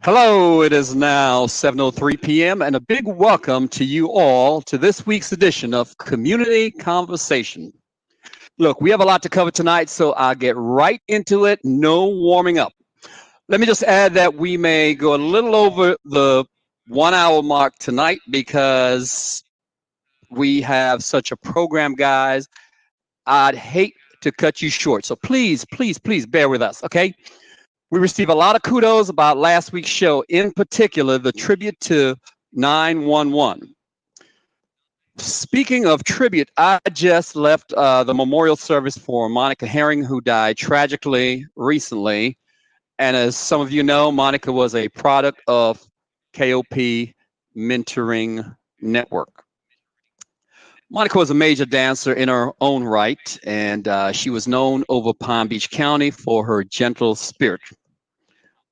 Hello, it is now 7:03 p.m. and a big welcome to you all to this week's edition of Community Conversation. Look, we have a lot to cover tonight, so I'll get right into it. No warming up. Let me just add that we may go a little over the 1 hour mark tonight because we have such a program, guys. I'd hate to cut you short. So please, please, please bear with us, okay? We received a lot of kudos about last week's show, in particular, the tribute to 911. Speaking of tribute, I just left the memorial service for Monica Herring, who died tragically recently. And as some of you know, Monica was a product of KOP Mentoring Network. Monica was a major dancer in her own right, and she was known over Palm Beach County for her gentle spirit.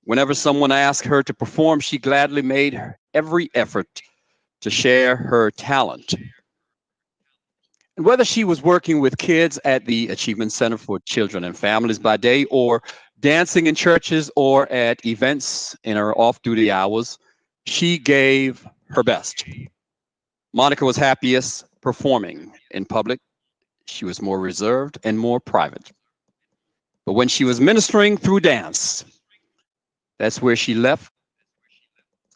Whenever someone asked her to perform, she gladly made every effort to share her talent. And whether she was working with kids at the Achievement Center for Children and Families by day, or dancing in churches or at events in her off-duty hours, she gave her best. Monica was happiest performing in public. She was more reserved and more private. But when she was ministering through dance, that's where she left,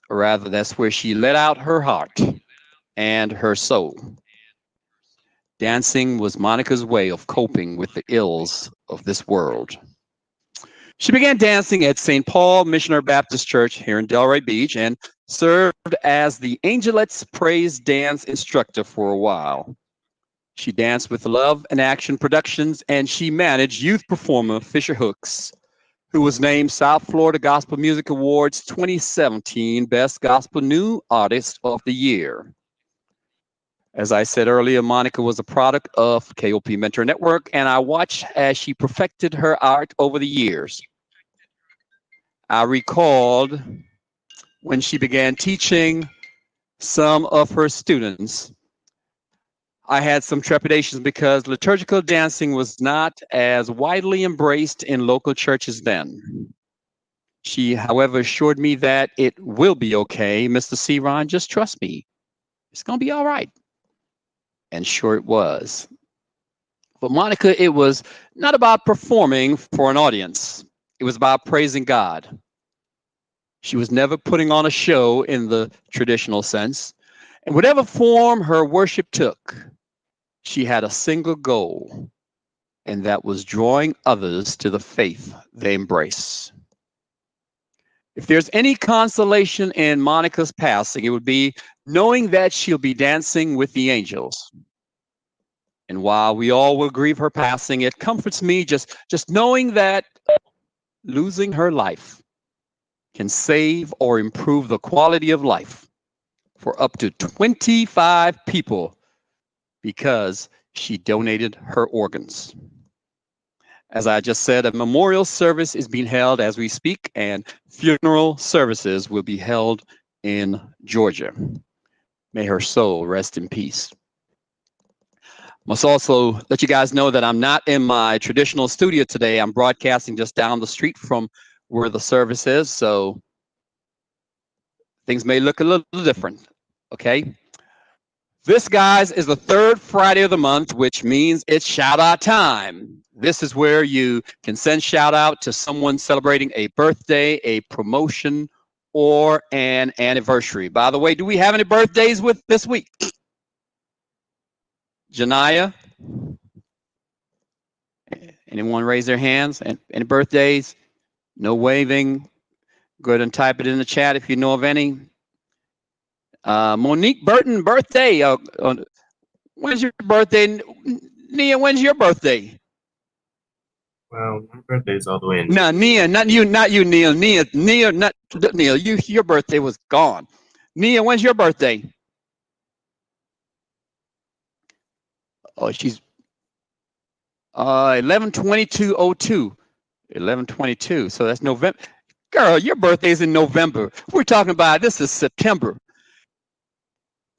or rather, that's where she let out her heart and her soul. Dancing was Monica's way of coping with the ills of this world. She began dancing at St. Paul Missionary Baptist Church here in Delray Beach and served as the Angelettes Praise Dance instructor for a while. She danced with Love and Action Productions, and she managed youth performer Fisher Hooks, who was named South Florida Gospel Music Awards 2017 Best Gospel New Artist of the Year. As I said earlier, Monica was a product of KOP Mentor Network, and I watched as she perfected her art over the years. I recalled when she began teaching some of her students, I had some trepidations because liturgical dancing was not as widely embraced in local churches then. She, however, assured me that it will be okay. Mr. C. Ron, just trust me. It's going to be all right. And sure it was. For Monica, it was not about performing for an audience. It was about praising God. She was never putting on a show in the traditional sense. And whatever form her worship took, she had a single goal, and that was drawing others to the faith they embrace. If there's any consolation in Monica's passing, it would be knowing that she'll be dancing with the angels. And while we all will grieve her passing, it comforts me just knowing that losing her life can save or improve the quality of life for up to 25 people because she donated her organs. As I just said, a memorial service is being held as we speak, and funeral services will be held in Georgia. May her soul rest in peace. Must also let you guys know that I'm not in my traditional studio today. I'm broadcasting just down the street from where the service is, so things may look a little different, okay? This, guys, is the third Friday of the month, which means it's shout out time. This is where you can send shout out to someone celebrating a birthday, a promotion, or an anniversary. By the way, do we have any birthdays with this week? Janaya? Anyone raise their hands? Any birthdays? No waving? Go ahead and type it in the chat if you know of any. Monique Burton, birthday. When's your birthday? Nia, when's your birthday? Well, my birthday's all the way in. No, Nia, not you, Neil. Nia, not Neil. Your birthday was gone. Nia, when's your birthday? Oh, she's 11/22/02. 11/22. So that's November. Girl, your birthday's in November. We're talking about this is September.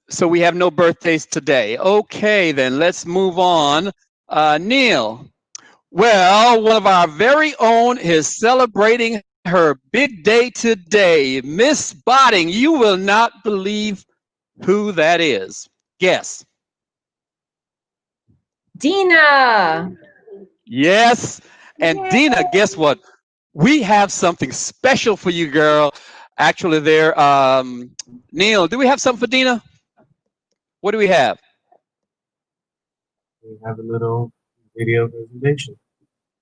So we have no birthdays today. Okay, then let's move on. Neil, well, one of our very own is celebrating her big day today. Miss Botting, you will not believe who that is. Guess. Dina. Yes. And Yay. Dina, guess what? We have something special for you, girl. Actually, there, Neil, do we have something for Dina? What do we have? We have a little video presentation.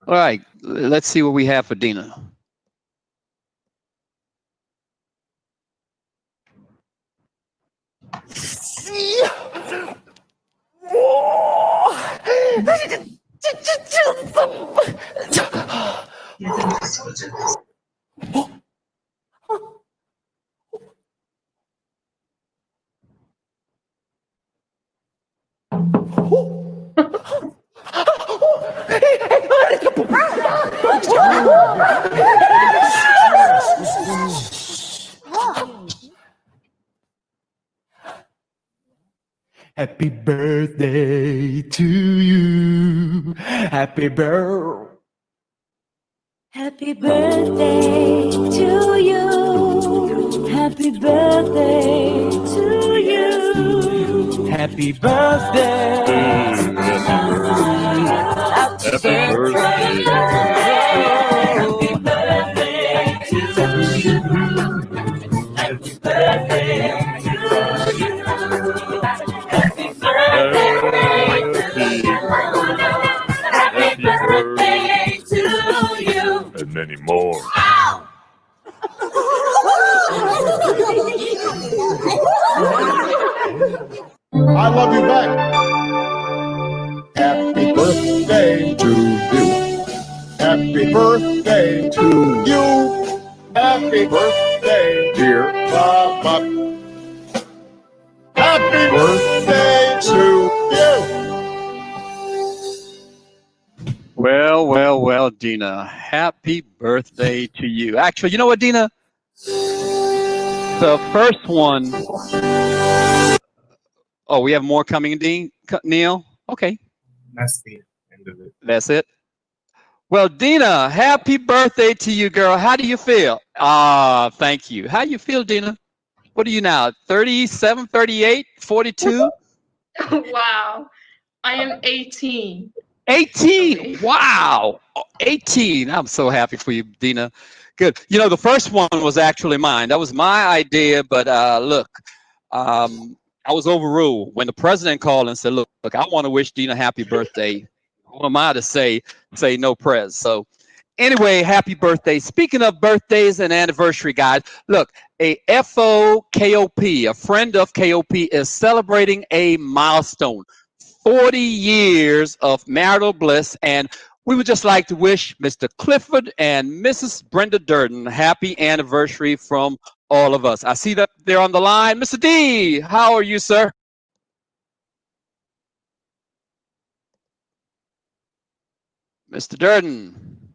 All right, let's see what we have for Dina. Happy birthday to you. Happy birthday. Happy birthday to you. Happy birthday to you. Happy birthday. Happy birthday. Happy birthday to you. Happy birthday to you. Happy birthday to you. And many more. I love you back. Happy birthday to you. Happy birthday to you. Happy birthday, dear Papa. Happy birthday to you. Well, Dina. Happy birthday to you. Actually, you know what, Dina? The first one. Oh, we have more coming, Neil? Okay. That's the end of it. That's it. Well, Dina, happy birthday to you, girl. How do you feel? Thank you. How do you feel, Dina? What are you now? 37, 38, 42? Wow. I am 18. 18. Wow. 18. I'm so happy for you, Dina. Good. You know, the first one was actually mine. That was my idea, but look, I was overruled when the president called and said, look, I want to wish Dina happy birthday. Who am I to say no, Prez? So anyway, happy birthday. Speaking of birthdays and anniversary, guys, look, a FOKOP, a friend of KOP, is celebrating a milestone, 40 years of marital bliss, and we would just like to wish Mr. Clifford and Mrs. Brenda Durden happy anniversary from all of us. I see that they're on the line. Mr. D, how are you, sir? Mr. Durden.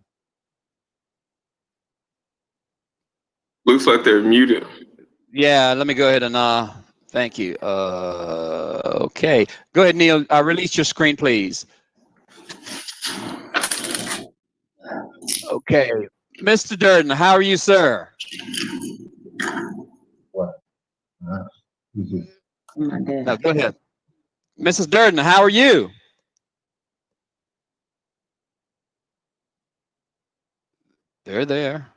Looks like they're muted. Yeah, let me go ahead and thank you. Okay, go ahead, Neil. Release your screen, please. Okay, Mr. Durden, how are you, sir? What? No, go ahead. Mrs. Durden, how are you? They're there.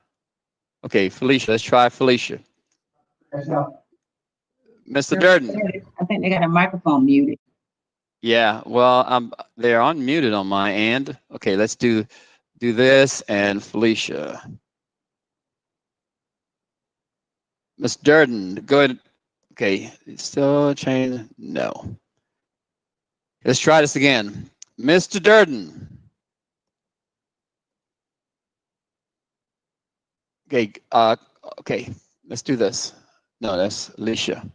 Okay, Felicia, let's try Felicia. Mr. Durden. I think they got a microphone muted. Yeah, well, they're unmuted on my end. Okay, let's do this and Felicia. Ms. Durden, go ahead. Okay, still change. No. Let's try this again. Mr. Durden. Okay, okay, let's do this. No, that's Alicia.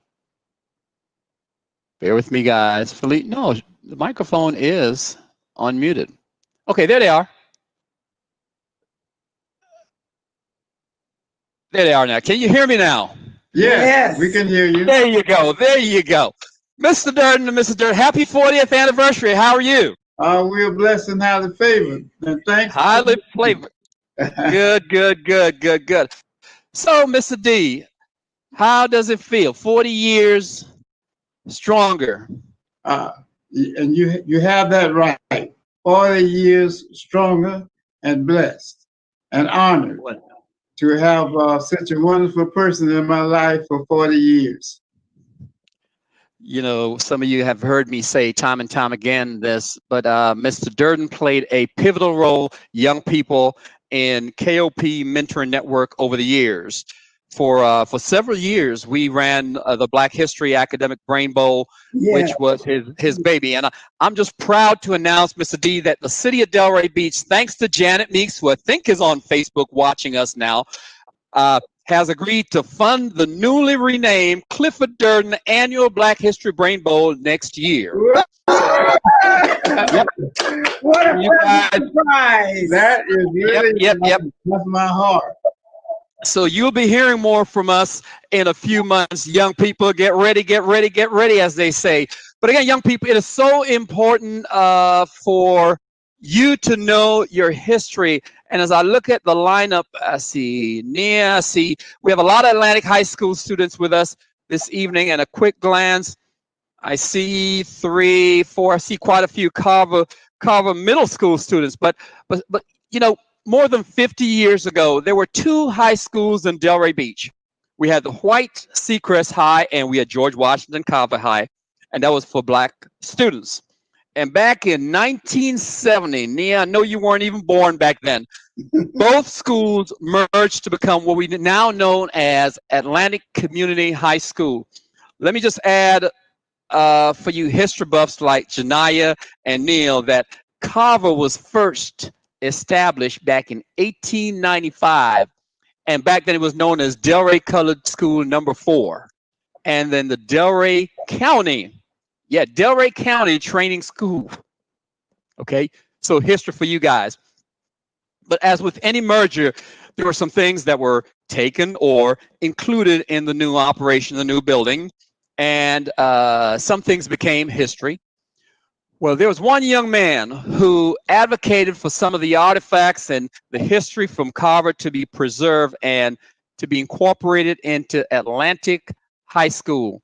Bear with me, guys. Felicia, no, the microphone is unmuted. Okay, there they are. There they are now. Can you hear me now? Yes, we can hear you. There you go. There you go. Mr. Durden and Mrs. Durden, happy 40th anniversary. How are you? We are blessed and highly favored. And thanks. Highly flavored. Good, good, good, good, good. So, Mr. D, how does it feel? 40 years stronger. And you have that right. 40 years stronger and blessed and honored to have such a wonderful person in my life for 40 years. You know, some of you have heard me say time and time again this, but Mr. Durden played a pivotal role, young people, in KOP Mentoring Network over the years. For several years, we ran the Black History Academic Brain Bowl, which was his baby. And I'm just proud to announce, Mr. D, that the city of Delray Beach, thanks to Janet Meeks, who I think is on Facebook watching us now, has agreed to fund the newly renamed Clifford Durden Annual Black History Brain Bowl next year. What a You guys- surprise! That is really Yep. that's my heart. So you'll be hearing more from us in a few months. Young people, get ready, as they say. But again, young people, it is so important for you to know your history. And as I look at the lineup, I see Nia, we have a lot of Atlantic High School students with us this evening. And a quick glance, I see 3, 4, I see quite a few Carver Middle School students. But you know, more than 50 years ago, there were 2 high schools in Delray Beach. We had the White Seacrest High and we had George Washington Carver High, and that was for Black students. And back in 1970, Nia, I know you weren't even born back then, both schools merged to become what we now know as Atlantic Community High School. Let me just add for you history buffs like Janaya and Neil that Carver was first established back in 1895, and back then it was known as Delray Colored School number 4, and then the Delray County Training School. Okay, so history for you guys. But as with any merger, there were some things that were taken or included in the new operation, the new building, and some things became history. Well, there was one young man who advocated for some of the artifacts and the history from Carver to be preserved and to be incorporated into Atlantic High School.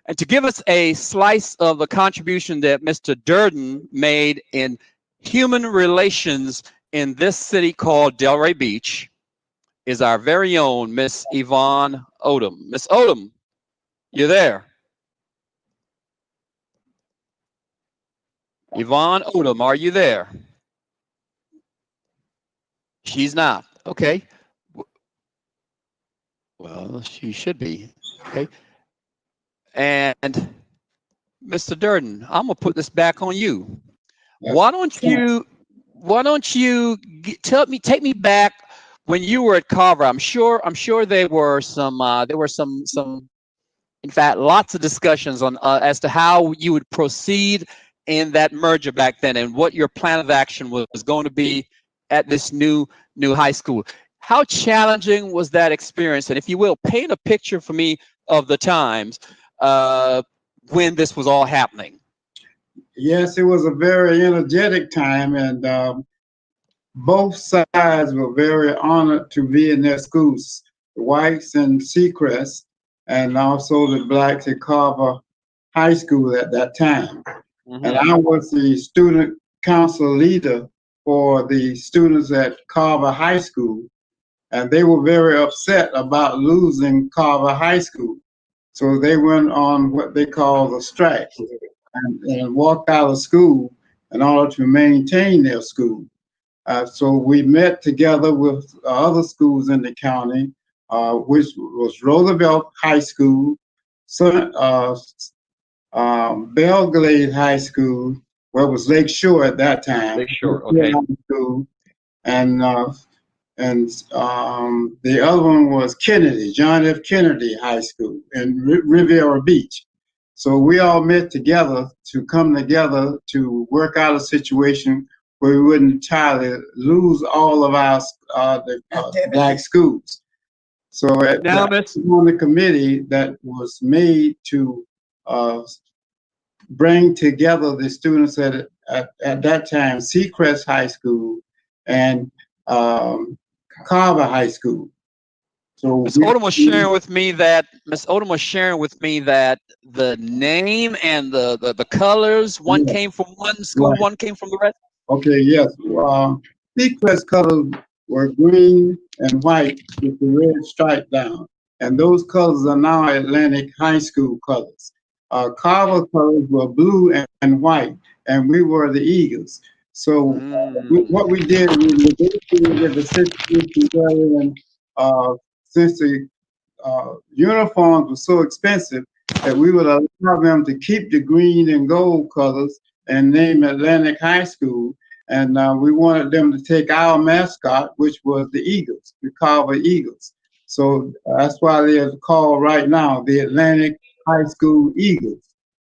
And to give us a slice of the contribution that Mr. Durden made in human relations in this city called Delray Beach is our very own Miss Yvonne Odom. Miss Odom, you there? Yvonne Odom, are you there? She's not. Okay. Well, she should be. Okay. And Mr. Durden, I'm gonna put this back on you. Why don't you take me back when you were at Carver? I'm sure there were some in fact lots of discussions on as to how you would proceed in that merger back then and what your plan of action was going to be at this new high school. How challenging was that experience? And if you will, paint a picture for me of the times when this was all happening. Yes, it was a very energetic time, and both sides were very honored to be in their schools, the whites in Seacrest and also the blacks at Carver High School at that time. Mm-hmm. And I was the student council leader for the students at Carver High School, and they were very upset about losing Carver High School. So they went on what they call the strike and walked out of school in order to maintain their school. So we met together with other schools in the county, which was Roosevelt High School, Belglade High School, where it was Lake Shore at that time. Lake Shore, okay. School, and the other one was Kennedy, John F. Kennedy High School in Riviera Beach. So we all met together to come together to work out a situation where we wouldn't entirely lose all of our black schools. So on the committee that was made to bring together the students at that time, Seacrest High School and Carver High School. So Miss Odom was sharing with me that the name and the colors, one Yeah. came from one school, Right. one came from the rest. Okay, yes. Seacrest colors were green and white with the red stripe down. And those colors are now Atlantic High School colors. Carver colors were blue and white, and we were the Eagles. So what we did, we negotiated with the Cincinnati, since the uniforms were so expensive that we would allow them to keep the green and gold colors and name Atlantic High School. And we wanted them to take our mascot, which was the Eagles, the Carver Eagles. So that's why they are called right now the Atlantic High School Eagles.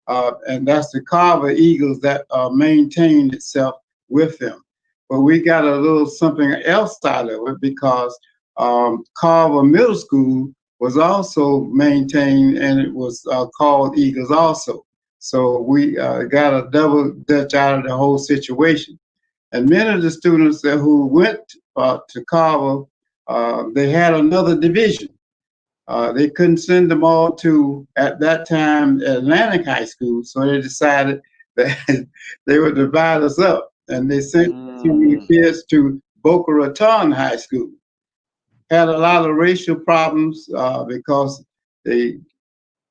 And that's the Carver Eagles that maintained itself with them. But we got a little something else out of it because Carver Middle School was also maintained, and it was called Eagles also. So we got a double dutch out of the whole situation. And many of the students who went to Carver, they had another division. They couldn't send them all to, at that time, Atlantic High School, so they decided that they would divide us up, and they sent some kids to Boca Raton High School. Had a lot of racial problems because the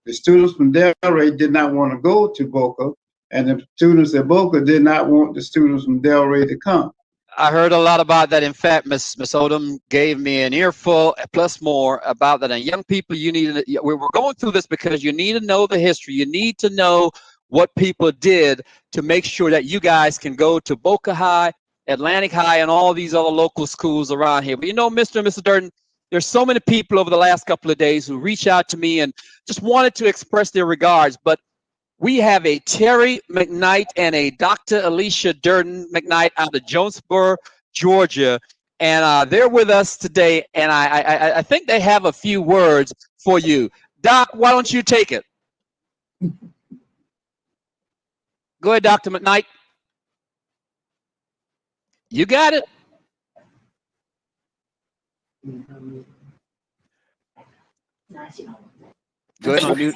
students from Delray did not want to go to Boca, and the students at Boca did not want the students from Delray to come. I heard a lot about that. In fact, Miss Odom gave me an earful plus more about that. And young people, you need to, we're going through this because you need to know the history. You need to know what people did to make sure that you guys can go to Boca High, Atlantic High, and all these other local schools around here. But you know, Mr. and Mrs. Durden, there's so many people over the last couple of days who reached out to me and just wanted to express their regards. But we have a Terry McKnight and a Dr. Alicia Durden McKnight out of Jonesboro, Georgia, and they're with us today. And I think they have a few words for you. Doc, why don't you take it? Go ahead, Dr. McKnight. You got it. Go ahead, unmute.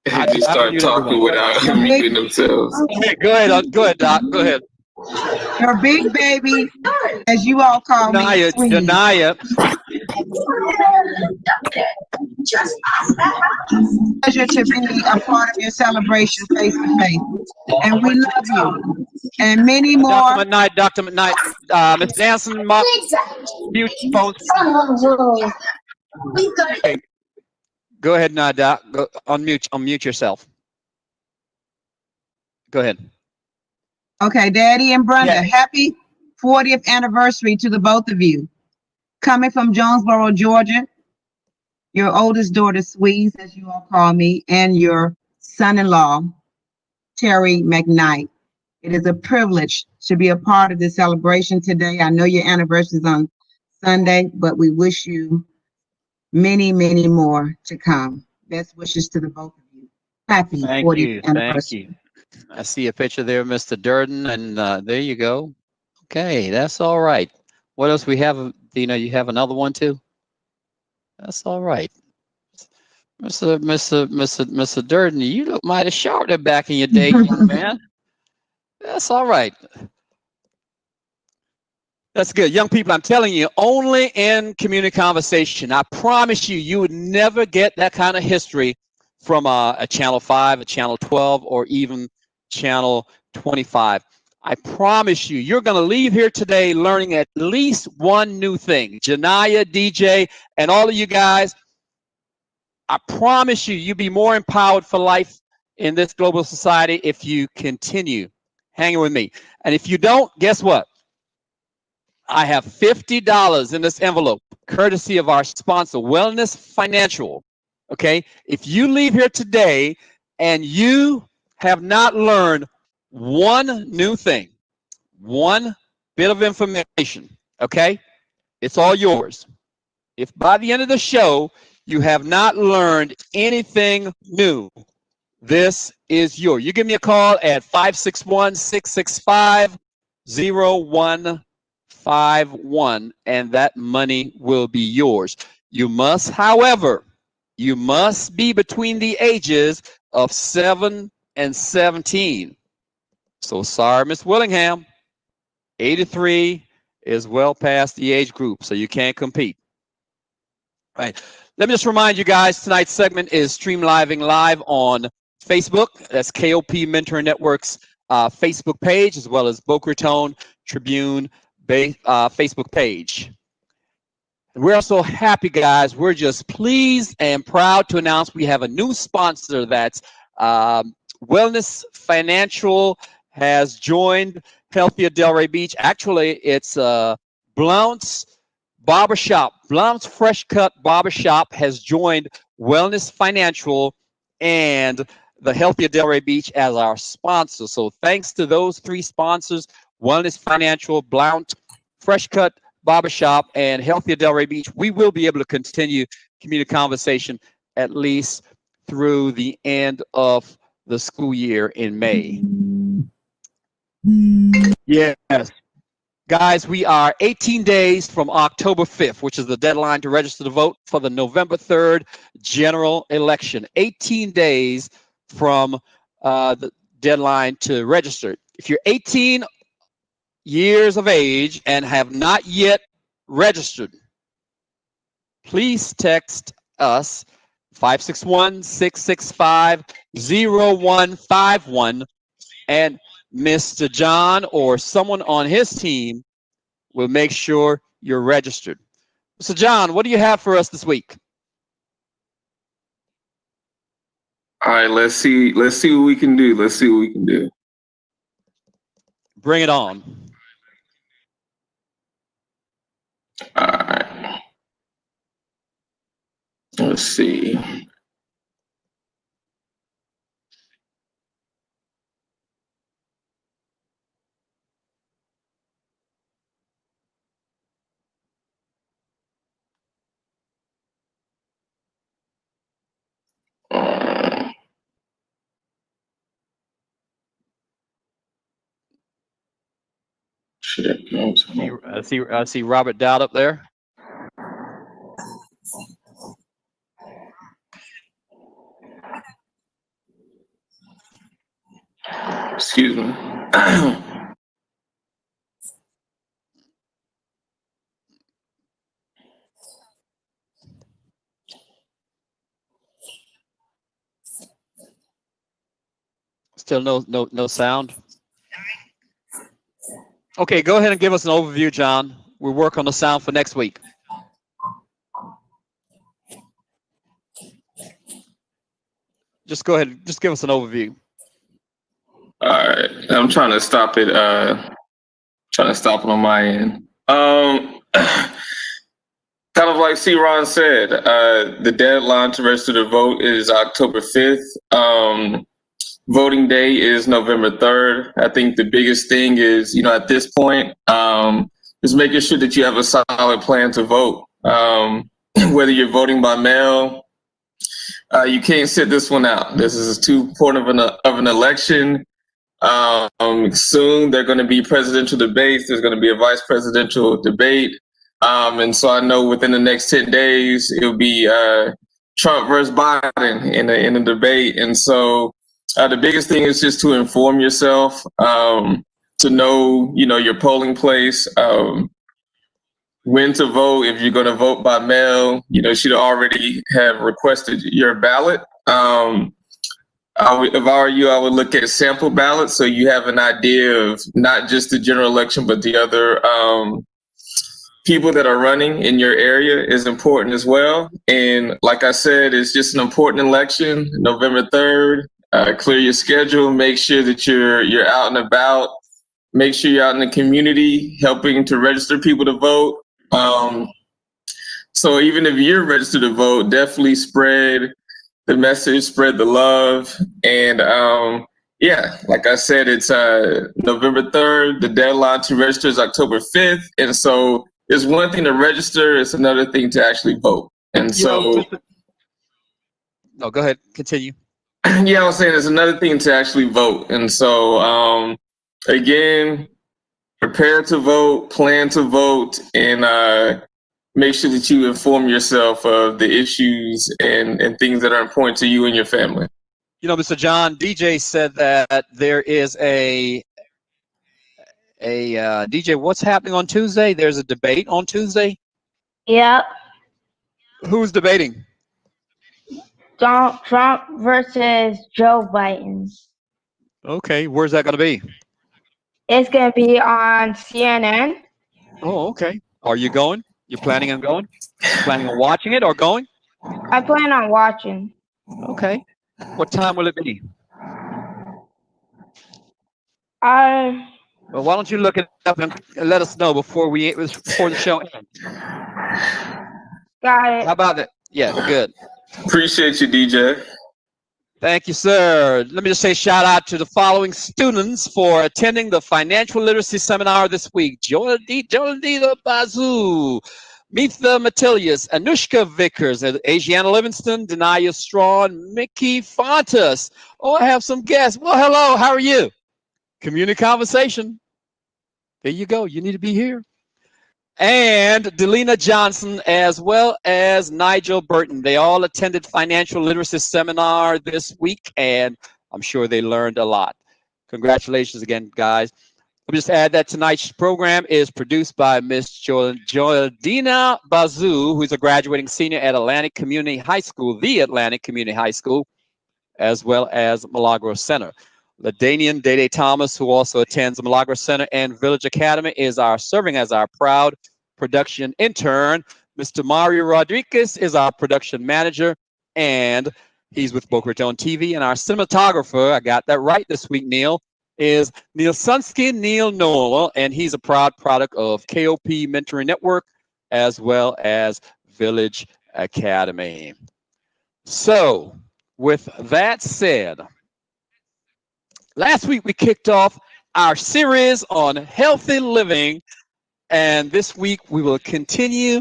They just start talking without muting themselves. Go ahead, Doc. Go ahead. Your big baby, as you all call me, Janaya. Pleasure to be a part of your celebration face to face, and we love you. And many more. Dr. McKnight, Ms. Nansen, mute phone. Okay. Go ahead, Doc. Go unmute yourself. Go ahead. Okay, Daddy and Brenda, Yeah. happy 40th anniversary to the both of you. Coming from Jonesboro, Georgia, your oldest daughter, Squeeze, as you all call me, and your son-in-law, Terry McKnight. It is a privilege to be a part of this celebration today. I know your anniversary is on Sunday, but we wish you many, many more to come. Best wishes to the both of you. Happy 40th anniversary. Thank you. I see a picture there, Mr. Durden, and there you go. Okay, that's all right. What else we have? Dina, you have another one too? That's all right. Mr. Durden, you look mighty sharp there back in your day, young man. That's all right. That's good. Young people, I'm telling you, only in community conversation. I promise you, you would never get that kind of history from a Channel 5, a Channel 12, or even Channel 25. I promise you, you're going to leave here today learning at least one new thing. Janaya, DJ, and all of you guys, I promise you, you'll be more empowered for life in this global society if you continue hanging with me. And if you don't, guess what? I have $50 in this envelope, courtesy of our sponsor, Wellness Financial. Okay? If you leave here today and you have not learned one new thing, one bit of information, okay? It's all yours. If by the end of the show you have not learned anything new, this is yours. You give me a call at 561-665-0150. 51, and that money will be yours. You must, however, you must be between the ages of 7 and 17. So sorry, Miss Willingham, 83 is well past the age group, so you can't compete. All right. Let me just remind you guys, tonight's segment is streamlining live on Facebook. That's KOP Mentoring Network's Facebook page, as well as Boca Raton Tribune Facebook page. We're so happy, guys. We're just pleased and proud to announce we have a new sponsor. That's Wellness Financial has joined Healthier Delray Beach. Actually, it's Blount's Barbershop. Blount's Fresh Cut Barbershop has joined Wellness Financial and the Healthier Delray Beach as our sponsor. So thanks to those three sponsors, Wellness Financial, Blount Fresh Cut Barbershop, and Healthier Delray Beach, we will be able to continue community conversation at least through the end of the school year in May. Yes. Guys, we are 18 days from October 5th, which is the deadline to register to vote for the November 3rd general election. 18 days from the deadline to register. If you're 18 years of age and have not yet registered, please text us 561-665-0151, and Mr. John or someone on his team will make sure you're registered. Mr. John, what do you have for us this week? All right, let's see what we can do. Let's see what we can do. Bring it on. All right. Let's see. Shit. I see Robert Dowd up there. Excuse me. Still no sound. Okay, go ahead and give us an overview, John. We'll work on the sound for next week. Just go ahead. Just give us an overview. All right. I'm trying to stop it. Trying to stop it on my end. Kind of like C-Ron said, the deadline to register to vote is October 5th. Voting day is November 3rd. I think the biggest thing is, at this point, is making sure that you have a solid plan to vote. Whether you're voting by mail, you can't sit this one out. This is too important of an election. Soon they're going to be presidential debates. There's going to be a vice presidential debate. And so I know within the next 10 days, it'll be Trump versus Biden in a debate. And so the biggest thing is just to inform yourself, to know, your polling place, when to vote. If you're going to vote by mail, you should already have requested your ballot. If I were you, I would look at sample ballots so you have an idea of not just the general election, but the other people that are running in your area is important as well. And like I said, it's just an important election, November 3rd. Clear your schedule, make sure that you're out and about, make sure you're out in the community helping to register people to vote. So even if you're registered to vote, definitely spread the message, spread the love. And like I said, it's November 3rd. The deadline to register is October 5th. And so it's one thing to register, it's another thing to actually vote. And so... No, go ahead, continue. Yeah, I was saying it's another thing to actually vote. And so, again, prepare to vote, plan to vote, and make sure that you inform yourself of the issues and things that are important to you and your family. You know, Mr. John, DJ said that there is a DJ, what's happening on Tuesday? There's a debate on Tuesday? Yep. Who's debating? Donald Trump versus Joe Biden. Okay, where's that going to be? It's going to be on CNN. Oh, okay. Are you going? You planning on going? Planning on watching it or going? I plan on watching. Okay. What time will it be? Well, why don't you look it up and let us know before the show ends? Got it. How about that? Yeah, good. Appreciate you, DJ. Thank you, sir. Let me just say shout out to the following students for attending the financial literacy seminar this week. Joladita Bazoo, Mitha Matilius, Anushka Vickers, Asiana Livingston, Denaya Strawn, Mickey Fontas. Oh, I have some guests. Well, hello, how are you? Community conversation. There you go. You need to be here. And Delina Johnson, as well as Nigel Burton. They all attended financial literacy seminar this week, and I'm sure they learned a lot. Congratulations again, guys. Let me just add that tonight's program is produced by Miss Joeldina Bazoo, who's a graduating senior at Atlantic Community High School, the Atlantic Community High School, as well as Milagro Center. LaDanian Dede Thomas, who also attends the Milagro Center and Village Academy, is serving as our proud production intern. Mr. Mario Rodriguez is our production manager, and he's with Boca Raton TV. And our cinematographer, I got that right this week, Neil, is Neil Sunsky, Neil Nola, and he's a proud product of KOP Mentoring Network, as well as Village Academy. So, with that said, last week we kicked off our series on healthy living, and this week we will continue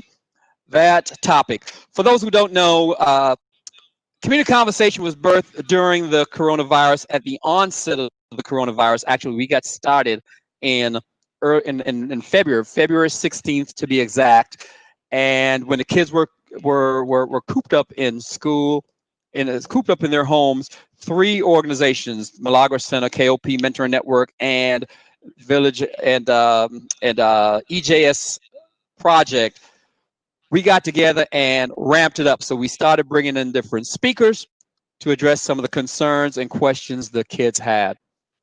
that topic. For those who don't know, Community Conversation was birthed during the coronavirus. At the onset of the coronavirus, actually, we got started in February 16th to be exact, and when the kids were cooped up in school, cooped up in their homes, 3 organizations, Milagro Center, KOP Mentoring Network, and Village and EJS Project, we got together and ramped it up. So we started bringing in different speakers to address some of the concerns and questions the kids had.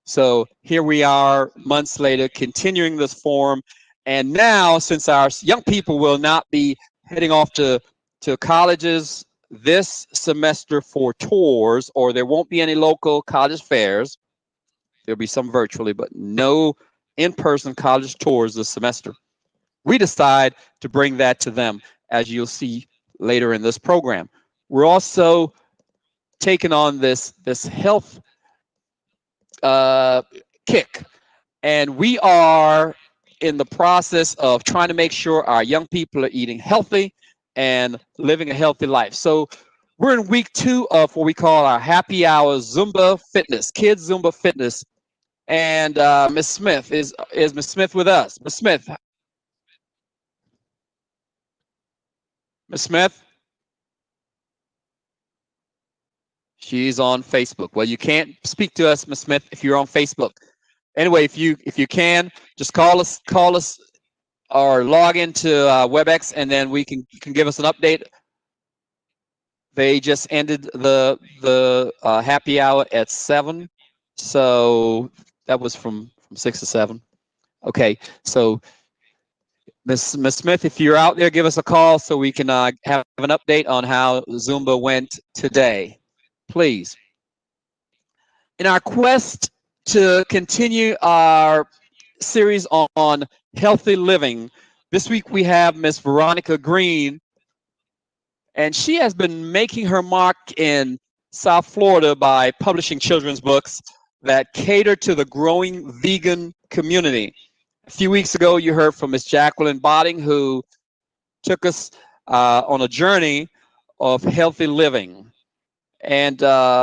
So here we are months later, continuing this forum. And now, since our young people will not be heading off to colleges this semester for tours, or there won't be any local college fairs, there'll be some virtually, but no in-person college tours this semester. We decide to bring that to them, as you'll see later in this program. We're also taking on this health kick, and we are in the process of trying to make sure our young people are eating healthy and living a healthy life. So we're in week 2 of what we call our happy hour Zumba Fitness, Kids Zumba Fitness. And Miss Smith, is Miss Smith with us? Miss Smith. Miss Smith? She's on Facebook. Well, you can't speak to us, Miss Smith, if you're on Facebook. Anyway, if you can, just call us or log into WebEx, and then you can give us an update. They just ended the happy hour at 7, so that was from 6 to 7. Okay, so Miss Smith, if you're out there, give us a call so we can have an update on how Zumba went today, please. In our quest to continue our series on healthy living, this week we have Miss Veronica Green, and she has been making her mark in South Florida by publishing children's books that cater to the growing vegan community. A few weeks ago, you heard from Miss Jacqueline Botting, who took us on a journey of healthy living. And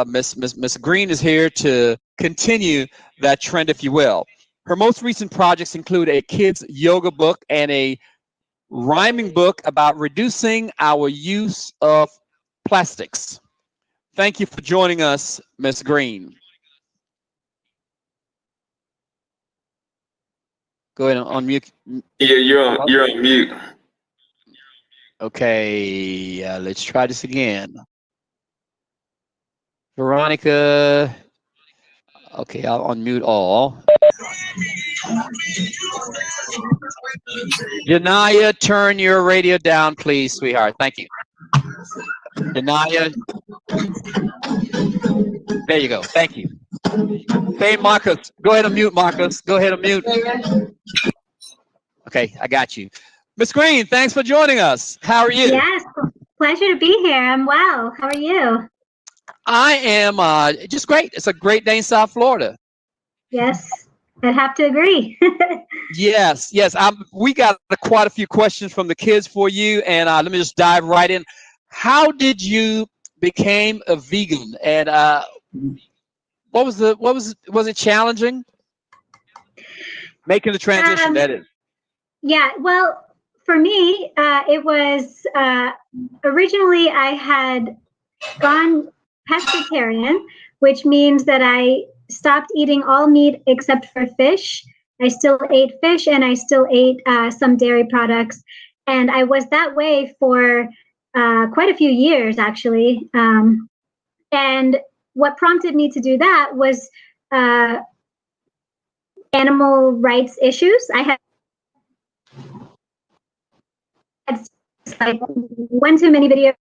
Miss Green is here to continue that trend, if you will. Her most recent projects include a kids yoga book and a rhyming book about reducing our use of plastics. Thank you for joining us, Ms. Green. Go ahead and unmute. Yeah, you're on mute. Okay, let's try this again. Veronica. Okay, I'll unmute all. Janaya, turn your radio down, please, sweetheart. Thank you. Janaya. There you go. Thank you. Hey, Marcus. Go ahead and mute, Marcus. Go ahead and mute. Okay, I got you. Miss Green, thanks for joining us. How are you? Yes, pleasure to be here. I'm well. How are you? I am just great. It's a great day in South Florida. Yes, I'd have to agree. Yes. We got quite a few questions from the kids for you, and let me just dive right in. How did you become a vegan, and was it challenging making the transition? That is. Yeah, well, for me, it was originally I had gone pescatarian, which means that I stopped eating all meat except for fish. I still ate fish and I still ate some dairy products. And I was that way for quite a few years, actually. And what prompted me to do that was animal rights issues. I had like one too many videos,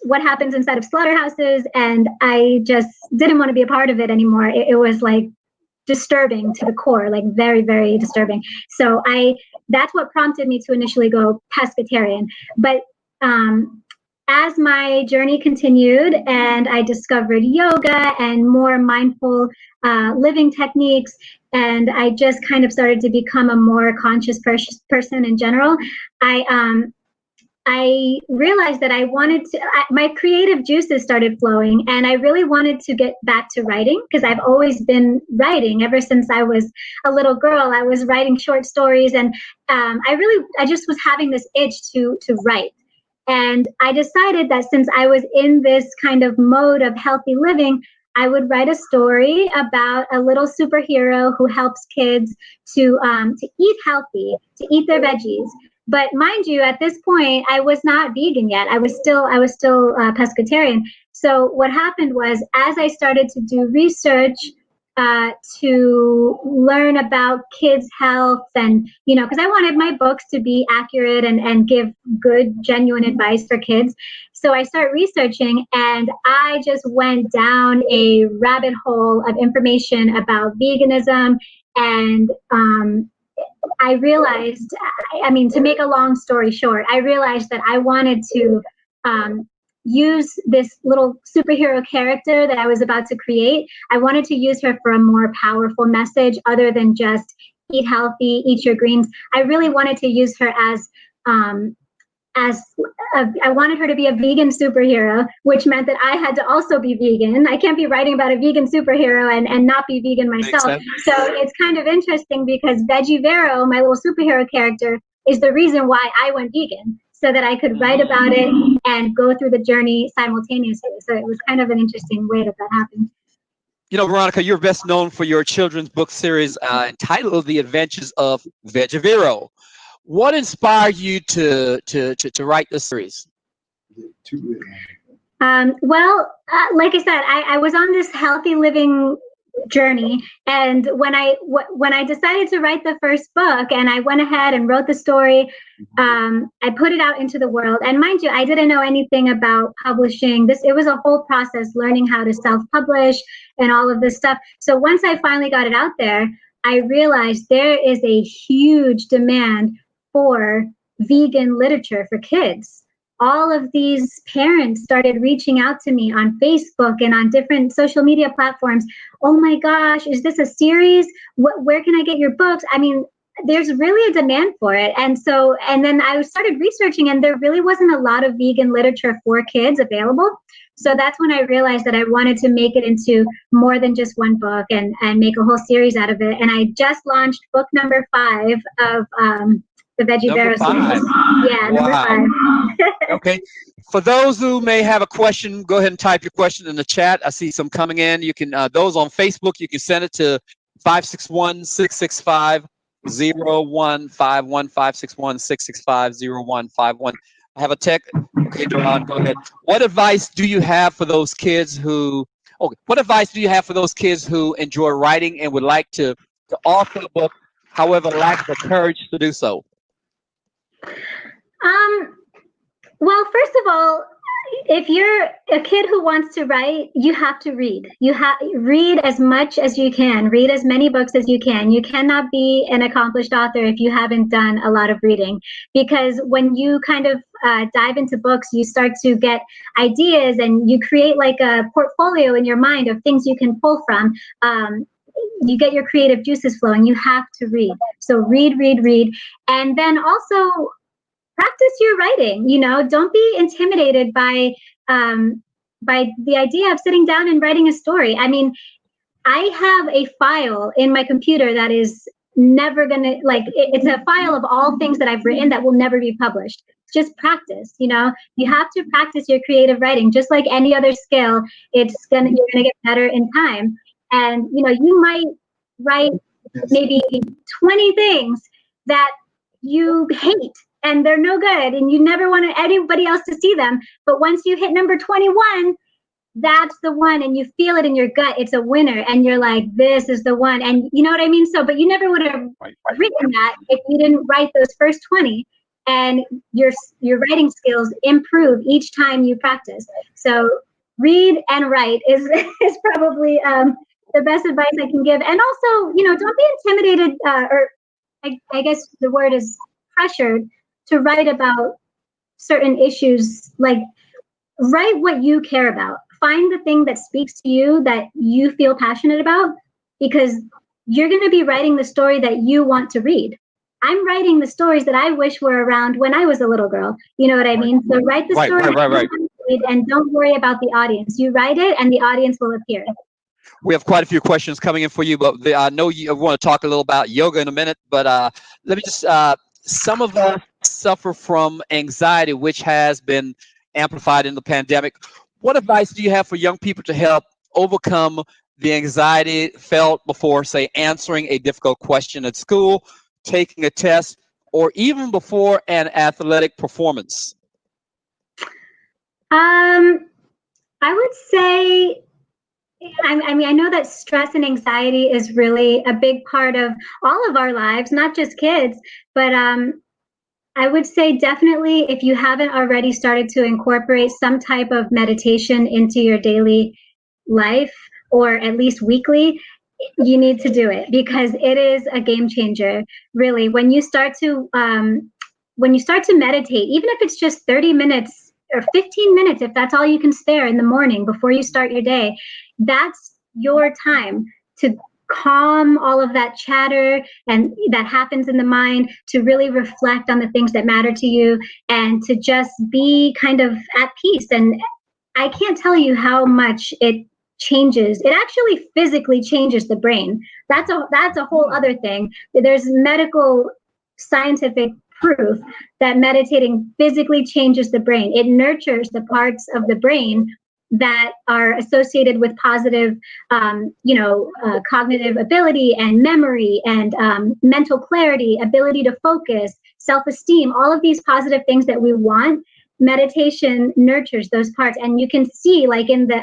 what happens inside of slaughterhouses, and I just didn't want to be a part of it anymore. It was like disturbing to the core, like very, very disturbing. So that's what prompted me to initially go pescatarian. But as my journey continued and I discovered yoga and more mindful living techniques, and I just kind of started to become a more conscious person in general, I realized that I wanted to, my creative juices started flowing, and I really wanted to get back to writing, because I've always been writing ever since I was a little girl. I was writing short stories, and I just was having this itch to write. And I decided that since I was in this kind of mode of healthy living, I would write a story about a little superhero who helps kids to eat healthy, to eat their veggies. But mind you, at this point, I was not vegan yet. I was still pescatarian. So what happened was, as I started to do research to learn about kids' health, and because I wanted my books to be accurate and give good, genuine advice for kids. So I started researching, and I just went down a rabbit hole of information about veganism, and I realized, to make a long story short, I realized that I wanted to use this little superhero character that I was about to create. I wanted to use her for a more powerful message other than just eat healthy, eat your greens. I really wanted to use her as I wanted her to be a vegan superhero, which meant that I had to also be vegan. I can't be writing about a vegan superhero and not be vegan myself. So it's kind of interesting because Veggie Vero, my little superhero character, is the reason why I went vegan, so that I could write about it and go through the journey simultaneously. So it was kind of an interesting way that happened. Veronica, you're best known for your children's book series entitled The Adventures of Veggie Vero. What inspired you to write this series? Well, like I said, I was on this healthy living journey, and when I decided to write the first book, and I went ahead and wrote the story, I put it out into the world. And mind you, I didn't know anything about publishing this. It was a whole process, learning how to self-publish and all of this stuff. So once I finally got it out there, I realized there is a huge demand for vegan literature for kids. All of these parents started reaching out to me on Facebook and on different social media platforms. Oh my gosh, is this a series? Where can I get your books? there's really a demand for it. And then I started researching, and there really wasn't a lot of vegan literature for kids available. So that's when I realized that I wanted to make it into more than just one book and make a whole series out of it. And I just launched book number 5 of the Veggie Barrow series. Yeah, number 5. Okay. For those who may have a question, go ahead and type your question in the chat. I see some coming in. You can, those on Facebook, you can send it to 561-665-0151, 561-665-0151. I have a tech. Okay, Duran, go ahead. What advice do you have for those kids who, enjoy writing and would like to author a book, however, lack the courage to do so? Well, first of all, if you're a kid who wants to write, you have to read. Read as much as you can. Read as many books as you can. You cannot be an accomplished author if you haven't done a lot of reading, because when you kind of dive into books, you start to get ideas and you create like a portfolio in your mind of things you can pull from. You get your creative juices flowing. You have to read. So read. And then also practice your writing. Don't be intimidated by the idea of sitting down and writing a story. I mean, I have a file in my computer that is never gonna, it's a file of all things that I've written that will never be published. Just practice. You have to practice your creative writing, just like any other skill. You're gonna get better in time. And you might write maybe 20 things that you hate and they're no good and you never want anybody else to see them. But once you hit number 21, that's the one, and you feel it in your gut. It's a winner, and you're like, this is the one. And you know what I mean? So, but you never would have written that if you didn't write those first 20. And your writing skills improve each time you practice. So read and write is probably the best advice I can give. And also, don't be intimidated, or I guess the word is pressured to write about certain issues. Like, write what you care about. Find the thing that speaks to you, that you feel passionate about, because you're going to be writing the story that you want to read. I'm writing the stories that I wish were around when I was a little girl. You know what I mean? So write the story and don't worry about the audience. You write it and the audience will appear. We have quite a few questions coming in for you, but I know you want to talk a little about yoga in a minute, but let me just, some of us suffer from anxiety, which has been amplified in the pandemic. What advice do you have for young people to help overcome the anxiety felt before, say, answering a difficult question at school, taking a test, or even before an athletic performance? I would say, I mean, I know that stress and anxiety is really a big part of all of our lives, not just kids, but I would say definitely, if you haven't already started to incorporate some type of meditation into your daily life, or at least weekly, you need to do it, because it is a game changer. Really, when you start to meditate, even if it's just 30 minutes or 15 minutes, if that's all you can spare in the morning before you start your day, that's your time to calm all of that chatter and that happens in the mind, to really reflect on the things that matter to you, and to just be kind of at peace. And I can't tell you how much it changes. It actually physically changes the brain. That's a whole other thing. There's medical scientific proof that meditating physically changes the brain. It nurtures the parts of the brain that are associated with positive, cognitive ability and memory and mental clarity, ability to focus, self-esteem, all of these positive things that we want. Meditation nurtures those parts, and you can see, like in the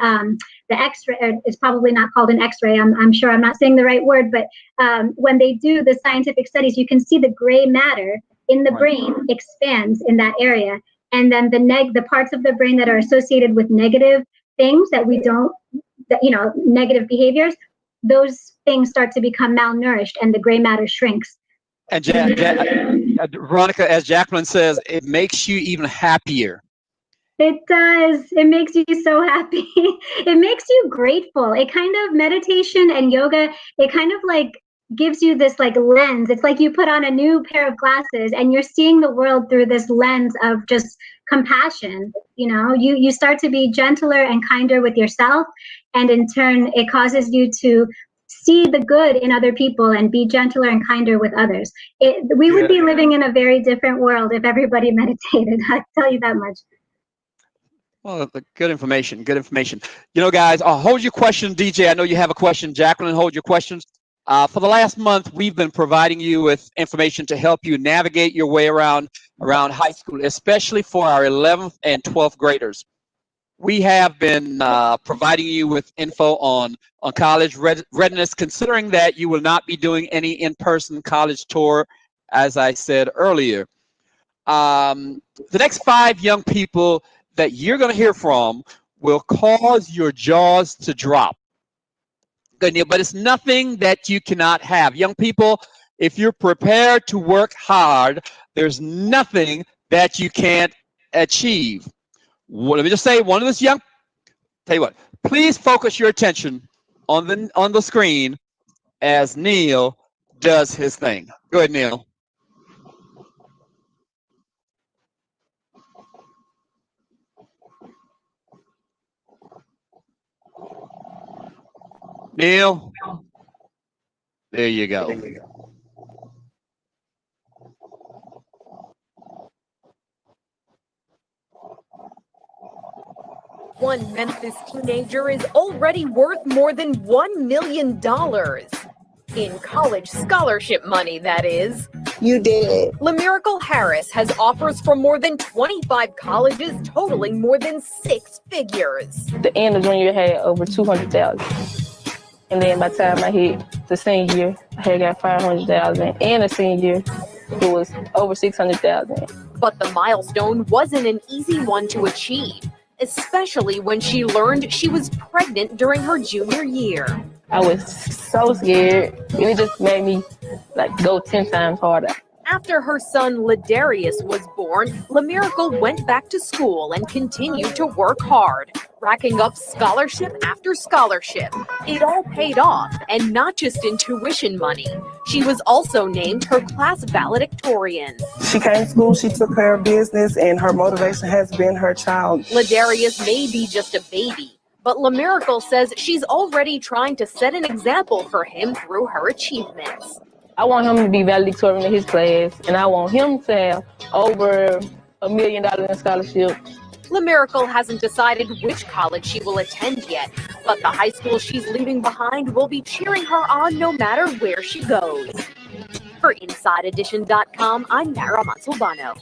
X-ray. It's probably not called an X-ray. I'm sure I'm not saying the right word, but when they do the scientific studies, you can see the gray matter in the brain expands in that area, and then the parts of the brain that are associated with negative things negative behaviors, those things start to become malnourished, and the gray matter shrinks. And Veronica, as Jacqueline says, it makes you even happier. It does. It makes you so happy. It makes you grateful. It kind of, meditation and yoga, it kind of like gives you this like lens. It's like you put on a new pair of glasses and you're seeing the world through this lens of just compassion. You know, you start to be gentler and kinder with yourself, and in turn it causes you to see the good in other people and be gentler and kinder with others. We would be living in a very different world if everybody meditated. I tell you that much. Well, good information. Good information. You know, guys, hold your question, DJ. I know you have a question. Jacqueline, hold your questions. For the last month, we've been providing you with information to help you navigate your way around high school, especially for our 11th and 12th graders. We have been providing you with info on college readiness, considering that you will not be doing any in-person college tour, as I said earlier. The next 5 young people that you're going to hear from will cause your jaws to drop. But it's nothing that you cannot have. Young people, if you're prepared to work hard, there's nothing that you can't achieve. Let me just say, one of this young, tell you what, please focus your attention on the screen as Neil does his thing. Go ahead, Neil. Neil, there you go. One Memphis teenager is already worth more than $1 million. In college scholarship money, that is. You did. LaMiracle Harris has offers from more than 25 colleges, totaling more than 6 figures. The end of junior year, I had over 200,000. And then by the time I hit the senior year, I had got 500,000. And the senior year, it was over 600,000. But the milestone wasn't an easy one to achieve, especially when she learned she was pregnant during her junior year. I was so scared, and it just made me go 10 times harder. After her son Ladarius was born, LaMiracle went back to school and continued to work hard, racking up scholarship after scholarship. It all paid off, and not just in tuition money. She was also named her class valedictorian. She came to school, she took care of business, and her motivation has been her child. Ladarius may be just a baby, but LaMiracle says she's already trying to set an example for him through her achievements. I want him to be valedictorian in his class, and I want him to have over $1 million in scholarship. LaMiracle hasn't decided which college she will attend yet, but the high school she's leaving behind will be cheering her on no matter where she goes. For InsideEdition.com, I'm Mara Montalbano.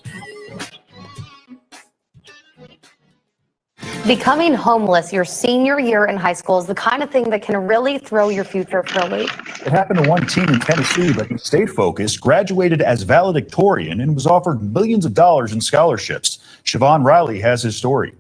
Becoming homeless your senior year in high school is the kind of thing that can really throw your future for a loop. It happened to one teen in Tennessee, but he stayed focused, graduated as valedictorian, and was offered millions of dollars in scholarships. Siobhan Riley has his story.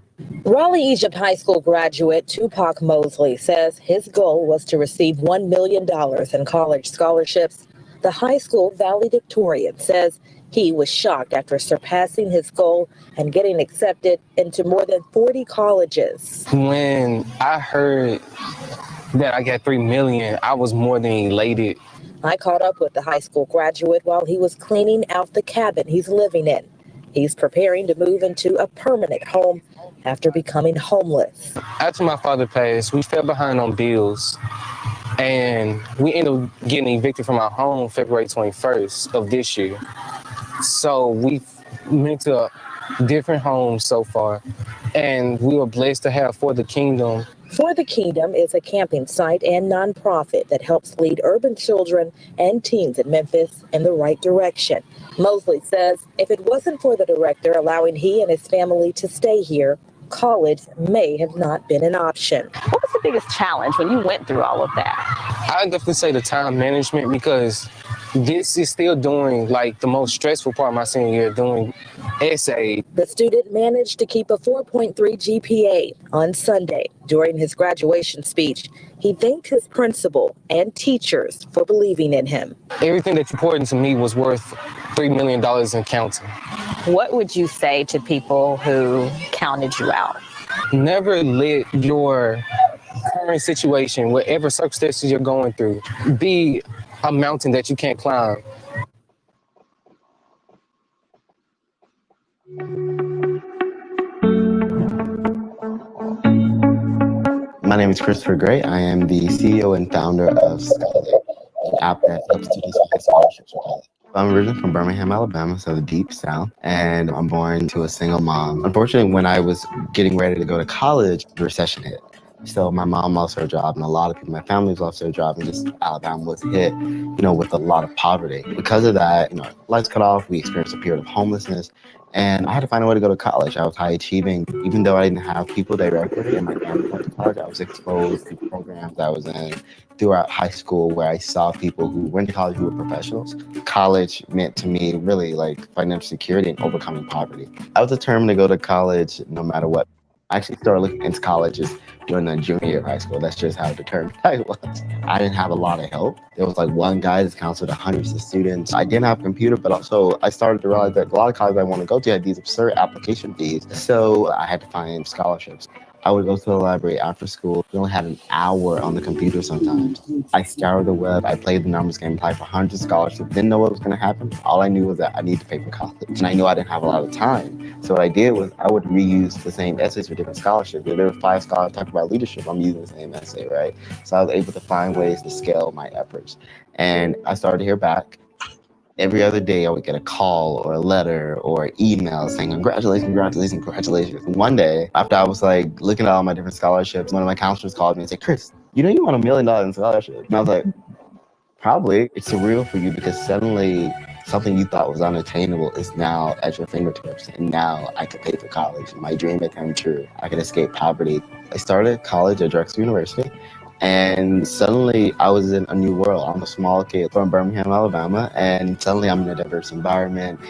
Raleigh Egypt High School graduate Tupac Mosley says his goal was to receive $1 million in college scholarships. The high school valedictorian says he was shocked after surpassing his goal and getting accepted into more than 40 colleges. When I heard that I got $3 million, I was more than elated. I caught up with the high school graduate while he was cleaning out the cabin he's living in. He's preparing to move into a permanent home after becoming homeless. After my father passed, we fell behind on bills, and we ended up getting evicted from our home February 21st of this year. So we went to different homes so far, and we were blessed to have For the Kingdom. For the Kingdom is a camping site and nonprofit that helps lead urban children and teens in Memphis in the right direction. Mosley says if it wasn't for the director allowing he and his family to stay here, college may have not been an option. What was the biggest challenge when you went through all of that? I definitely say the time management, because this is still during the most stressful part of my senior year, doing essay. The student managed to keep a 4.3 GPA on Sunday. During his graduation speech, he thanked his principal and teachers for believing in him. Everything that's important to me was worth $3 million in counting. What would you say to people who counted you out? Never let your current situation, whatever circumstances you're going through, be a mountain that you can't climb. My name is Christopher Gray. I am the CEO and founder of Scholar, an app that helps students find scholarships for college. I'm originally from Birmingham, Alabama, so the deep south, and I'm born to a single mom. Unfortunately, when I was getting ready to go to college, the recession hit. So my mom lost her job, and a lot of people in my family lost their job, and just Alabama was hit, with a lot of poverty. Because of that, lights cut off, we experienced a period of homelessness, and I had to find a way to go to college. I was high achieving. Even though I didn't have people directly in my family went to college, I was exposed to programs I was in throughout high school where I saw people who went to college who were professionals. College meant to me really like financial security and overcoming poverty. I was determined to go to college no matter what. I actually started looking into colleges during the junior year of high school. That's just how determined I was. I didn't have a lot of help. There was like one guy that counseled hundreds of students. I didn't have a computer, but also I started to realize that a lot of colleges I want to go to had these absurd application fees. So I had to find scholarships. I would go to the library after school. We only had an hour on the computer sometimes. I scoured the web. I played the numbers game, applied for hundreds of scholarships. Didn't know what was going to happen. All I knew was that I needed to pay for college. And I knew I didn't have a lot of time. So what I did was I would reuse the same essays for different scholarships. If there were 5 scholars talking about leadership, I'm using the same essay, right? So I was able to find ways to scale my efforts. And I started to hear back. Every other day I would get a call or a letter or email saying, congratulations, congratulations, congratulations. And one day, after I was like looking at all my different scholarships, one of my counselors called me and said, Chris, you want $1 million in scholarship? And I was like, probably. It's surreal for you because suddenly something you thought was unattainable is now at your fingertips. And now I could pay for college. My dream had come true. I could escape poverty. I started college at Drexel University. And suddenly I was in a new world. I'm a small kid from Birmingham, Alabama, and suddenly I'm in a diverse environment,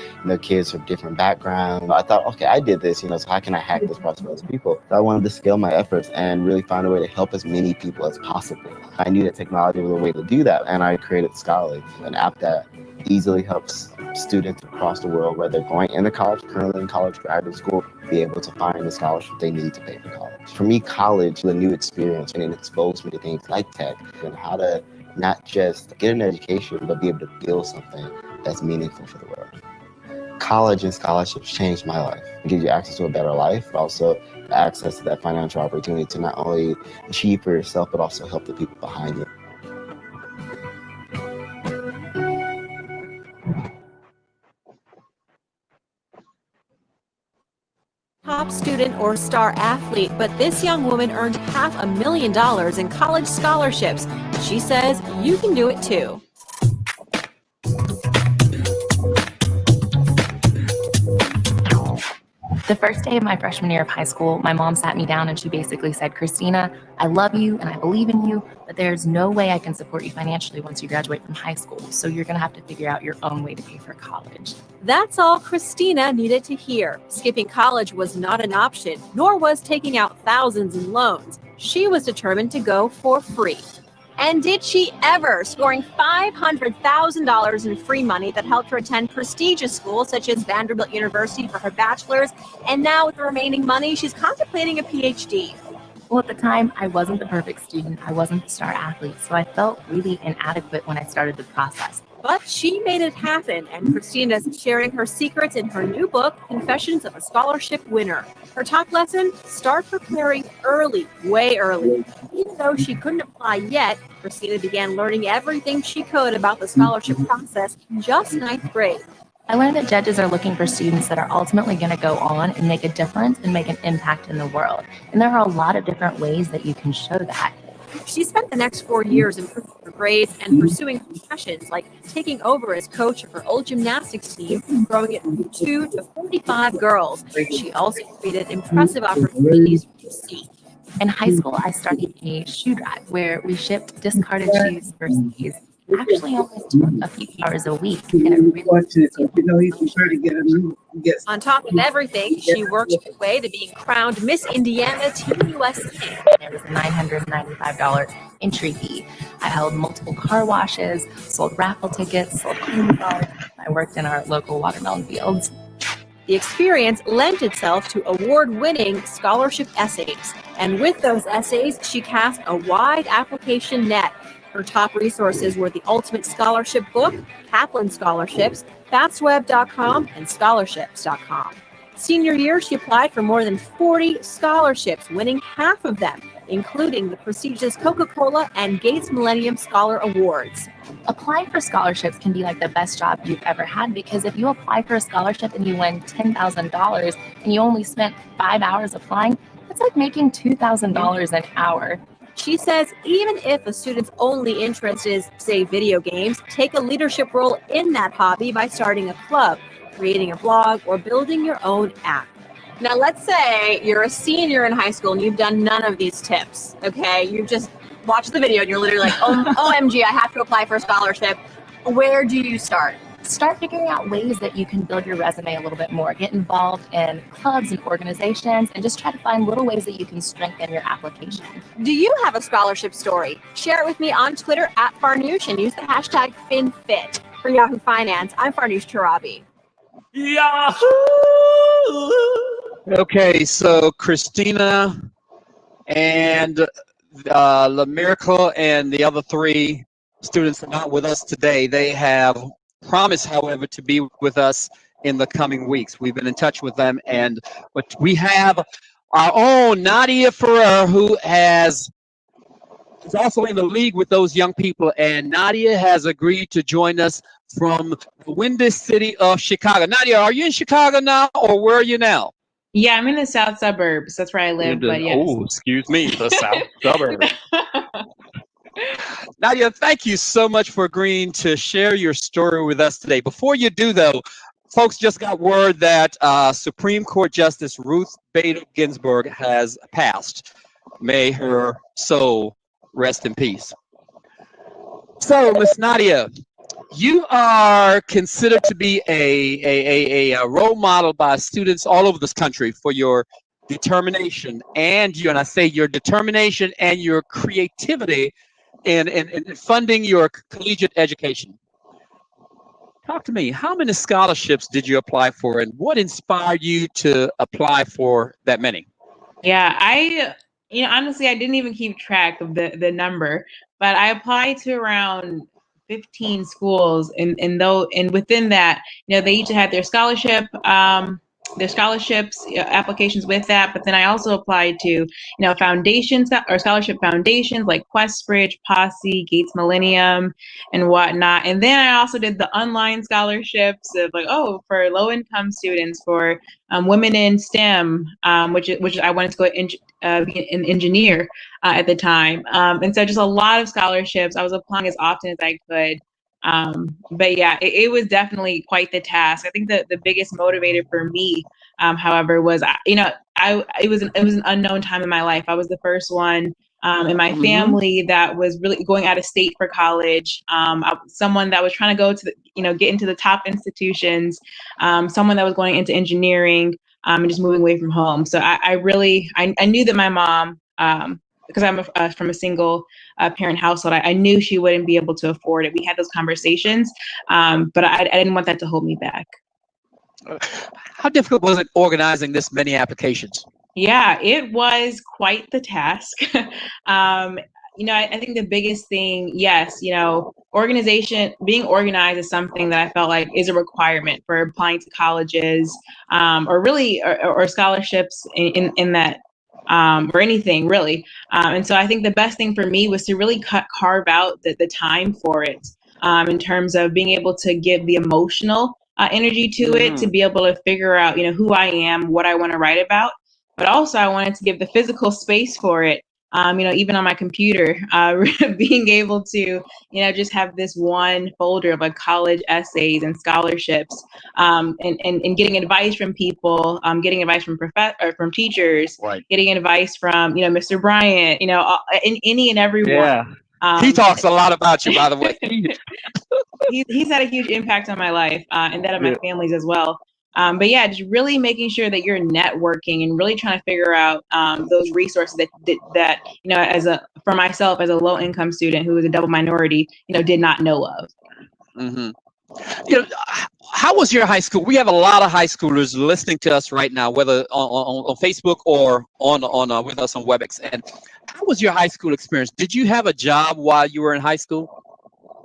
kids from different backgrounds. I thought, okay, I did this, so how can I hack this process for other people? So I wanted to scale my efforts and really find a way to help as many people as possible. I knew that technology was a way to do that, and I created Scholar, an app that easily helps students across the world, whether they're going into college, currently in college, graduate school, be able to find the scholarship they need to pay for college. For me, college was a new experience, and it exposed me to things like tech and how to not just get an education, but be able to build something that's meaningful for the world. College and scholarships changed my life. It gives you access to a better life, but also access to that financial opportunity to not only achieve for yourself, but also help the people behind you. Top student or star athlete, but this young woman earned $500,000 in college scholarships. She says you can do it too. The first day of my freshman year of high school, my mom sat me down and she basically said, Christina, I love you and I believe in you, but there's no way I can support you financially once you graduate from high school. So you're going to have to figure out your own way to pay for college. That's all Christina needed to hear. Skipping college was not an option, nor was taking out thousands in loans. She was determined to go for free. And did she ever, scoring $500,000 in free money that helped her attend prestigious schools such as Vanderbilt University for her bachelor's, and now with the remaining money, she's contemplating a PhD. Well, at the time, I wasn't the perfect student. I wasn't the star athlete, so I felt really inadequate when I started the process. But she made it happen, and Christina's sharing her secrets in her new book, Confessions of a Scholarship Winner. Her top lesson, start preparing early, way early. Even though she couldn't apply yet, Christina began learning everything she could about the scholarship process in just 9th grade. I learned that judges are looking for students that are ultimately going to go on and make a difference and make an impact in the world. And there are a lot of different ways that you can show that. She spent the next 4 years improving her grades and pursuing passions like taking over as coach of her old gymnastics team, growing it from 2 to 45 girls. She also created impressive opportunities for UC. In high school, I started a shoe drive where we shipped discarded shoes overseas. Actually only took a few hours a week, and it really On top of everything, she worked her way to being crowned Miss Indiana Teen USA. There was a $995 entry fee. I held multiple car washes, sold raffle tickets, sold cleaning products. I worked in our local watermelon fields. The experience lent itself to award-winning scholarship essays. And with those essays, she cast a wide application net. Her top resources were the Ultimate Scholarship Book, Kaplan Scholarships, FastWeb.com, and Scholarships.com. Senior year, she applied for more than 40 scholarships, winning half of them, including the prestigious Coca-Cola and Gates Millennium Scholar Awards. Applying for scholarships can be like the best job you've ever had, because if you apply for a scholarship and you win $10,000 and you only spent 5 hours applying, it's like making $2,000 an hour. She says even if a student's only interest is, say, video games, take a leadership role in that hobby by starting a club, creating a blog, or building your own app. Now, let's say you're a senior in high school and you've done none of these tips, okay? You just watched the video and you're literally like, oh, OMG, I have to apply for a scholarship. Where do you start? Start figuring out ways that you can build your resume a little bit more. Get involved in clubs and organizations and just try to find little ways that you can strengthen your application. Do you have a scholarship story? Share it with me on Twitter @Farnoosh and use the hashtag FinFit. For Yahoo Finance, I'm Farnoosh Torabi. Yahoo! Okay, so Christina and LaMiracle and the other 3 students are not with us today. They have promised, however, to be with us in the coming weeks. We've been in touch with them, but we have our own Nadia Ferrer, who is also in the league with those young people, and Nadia has agreed to join us from the Windy City of Chicago. Nadia, are you in Chicago now, or where are you now? Yeah, I'm in the south suburbs. That's where I live, but yes. Oh, excuse me, the south suburbs. Nadia, thank you so much for agreeing to share your story with us today. Before you do, though, folks just got word that Supreme Court Justice Ruth Bader Ginsburg has passed. May her soul rest in peace. So, Miss Nadia, you are considered to be a role model by students all over this country for your determination and your determination and your creativity in funding your collegiate education. Talk to me. How many scholarships did you apply for, and what inspired you to apply for that many? Yeah, honestly, I didn't even keep track of the number, but I applied to around 15 schools, and within that, they each had their scholarships applications with that. But then I also applied to, foundations or scholarship foundations like Questbridge, Posse, Gates Millennium, and whatnot. And then I also did the online scholarships of for low income students, for women in STEM, which I wanted to go be an engineer at the time. And so just a lot of scholarships. I was applying as often as I could. But yeah, it was definitely quite the task. I think that the biggest motivator for me, however, was, it was an unknown time in my life. I was the first one in my family that was really going out of state for college. Someone that was trying to go to get into the top institutions, someone that was going into engineering, and just moving away from home. So I knew that my mom, because I'm from a single parent household, I knew she wouldn't be able to afford it. We had those conversations, but I didn't want that to hold me back. How difficult was it organizing this many applications? Yeah, it was quite the task. I think the biggest thing, yes, organization, being organized is something that I felt like is a requirement for applying to colleges, or scholarships in that. Or anything really. And so I think the best thing for me was to really carve out the time for it, in terms of being able to give the emotional energy to it, to be able to figure out, who I am, what I want to write about. But also I wanted to give the physical space for it. Even on my computer, being able to, just have this one folder of college essays and scholarships, and getting advice from people, getting advice from from teachers, right. Getting advice from, Mr. Bryant, in any and every one. He talks a lot about you, by the way. He's had a huge impact on my life, and that of my family's as well. But yeah, just really making sure that you're networking and really trying to figure out those resources that for myself as a low income student who was a double minority, did not know of. Mm-hmm. You know, how was your high school? We have a lot of high schoolers listening to us right now, whether on Facebook or on with us on WebEx. And how was your high school experience? Did you have a job while you were in high school?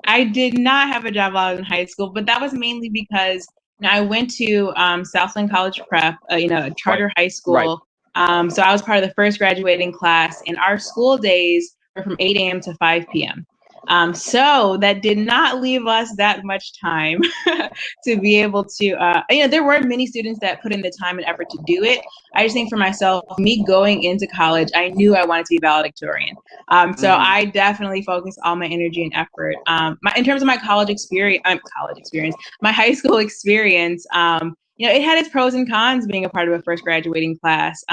I did not have a job while I was in high school, but that was mainly because I went to Southland College Prep, a charter high school. Right. So I was part of the first graduating class, and our school days were from 8 a.m. to 5 p.m. So that did not leave us that much time to be able to, there were many students that put in the time and effort to do it. I just think for myself, me going into college, I knew I wanted to be valedictorian. So I definitely focused all my energy and effort. In terms of my my high school experience, it had its pros and cons being a part of a first graduating class.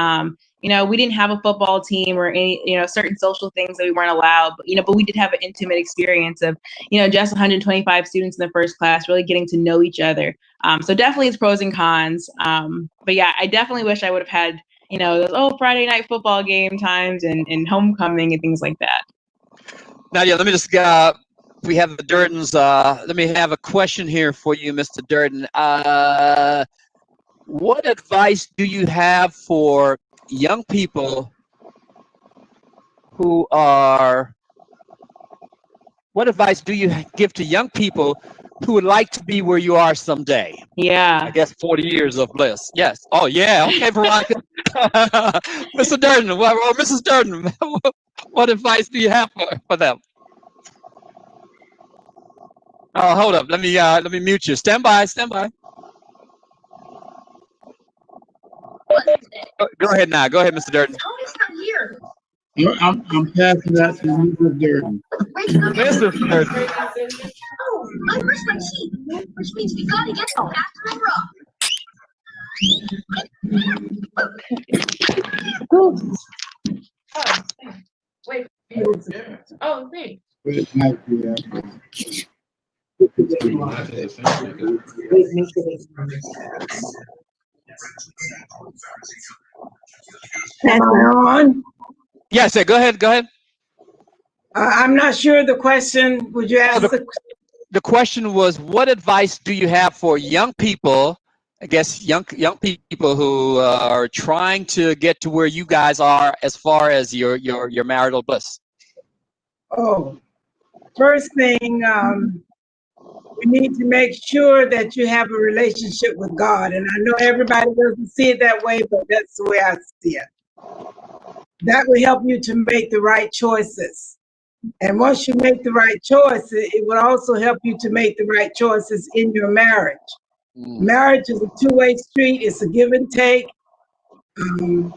We didn't have a football team or any, certain social things that we weren't allowed, but we did have an intimate experience of, just 125 students in the first class, really getting to know each other. So definitely it's pros and cons. But yeah, I definitely wish I would have had, those Friday night football game times and homecoming and things like that. Nadia, let me just, we have the Durtons. Let me have a question here for you, Mr. Durton. What advice do you have for young people what advice do you give to young people who would like to be where you are someday? Yeah. I guess 40 years of bliss. Yes. Oh, yeah. Okay, Veronica. Mr. Durton, or Mrs. Durton, what advice do you have for them? Oh, hold up. Let me mute you. Stand by. Go ahead now. Go ahead, Mr. Durton. I'm passing that to Mrs. Durton. Mr. Durton. Oh, I brushed my teeth, which means we gotta get some bathroom rock. Wait. Oh, thanks. It might be on? Yes, go ahead. I'm not sure the question. Would you ask the question was, what advice do you have for young people, I guess young people who are trying to get to where you guys are as far as your marital bliss? Oh, first thing, you need to make sure that you have a relationship with God. And I know everybody doesn't see it that way, but that's the way I see it. That will help you to make the right choices. And once you make the right choices, it will also help you to make the right choices in your marriage. Marriage is a two-way street. It's a give and take. Man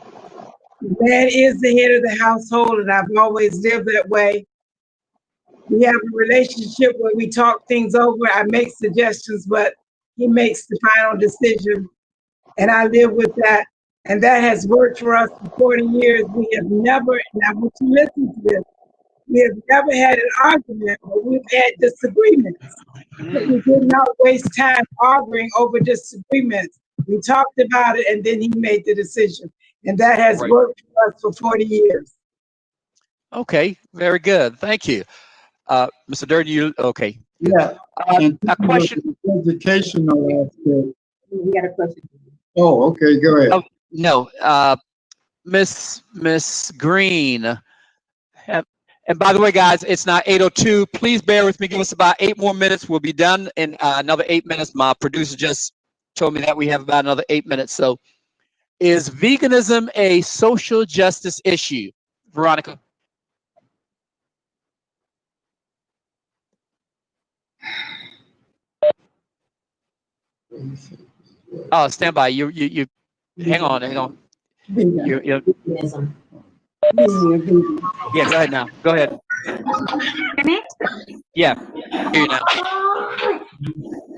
is the head of the household, and I've always lived that way. We have a relationship where we talk things over. I make suggestions, but he makes the final decision, and I live with that. And that has worked for us for 40 years. We have never, and I want you to listen to this, we have never had an argument, but we've had disagreements. But we did not waste time arguing over disagreements. We talked about it, and then he made the decision. And that has worked for us for 40 years. Okay, very good. Thank you. Mr. Durton, okay. Yeah. A question. Educational aspect. We got a question. Oh, okay, go ahead. Oh, no, Miss Green. And by the way, guys, it's now 8:02. Please bear with me. Give us about 8 more minutes. We'll be done in another 8 minutes. My producer just told me that we have about another 8 minutes. So, is veganism a social justice issue, Veronica? Oh, stand by. You hang on. You're yeah, go ahead now. Go ahead. Yeah, hear you now.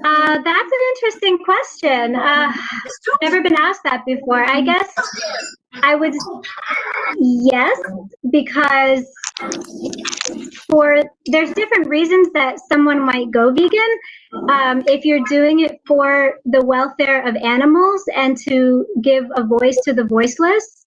That's an interesting question. Never been asked that before. I guess I would yes, because there's different reasons that someone might go vegan. If you're doing it for the welfare of animals and to give a voice to the voiceless,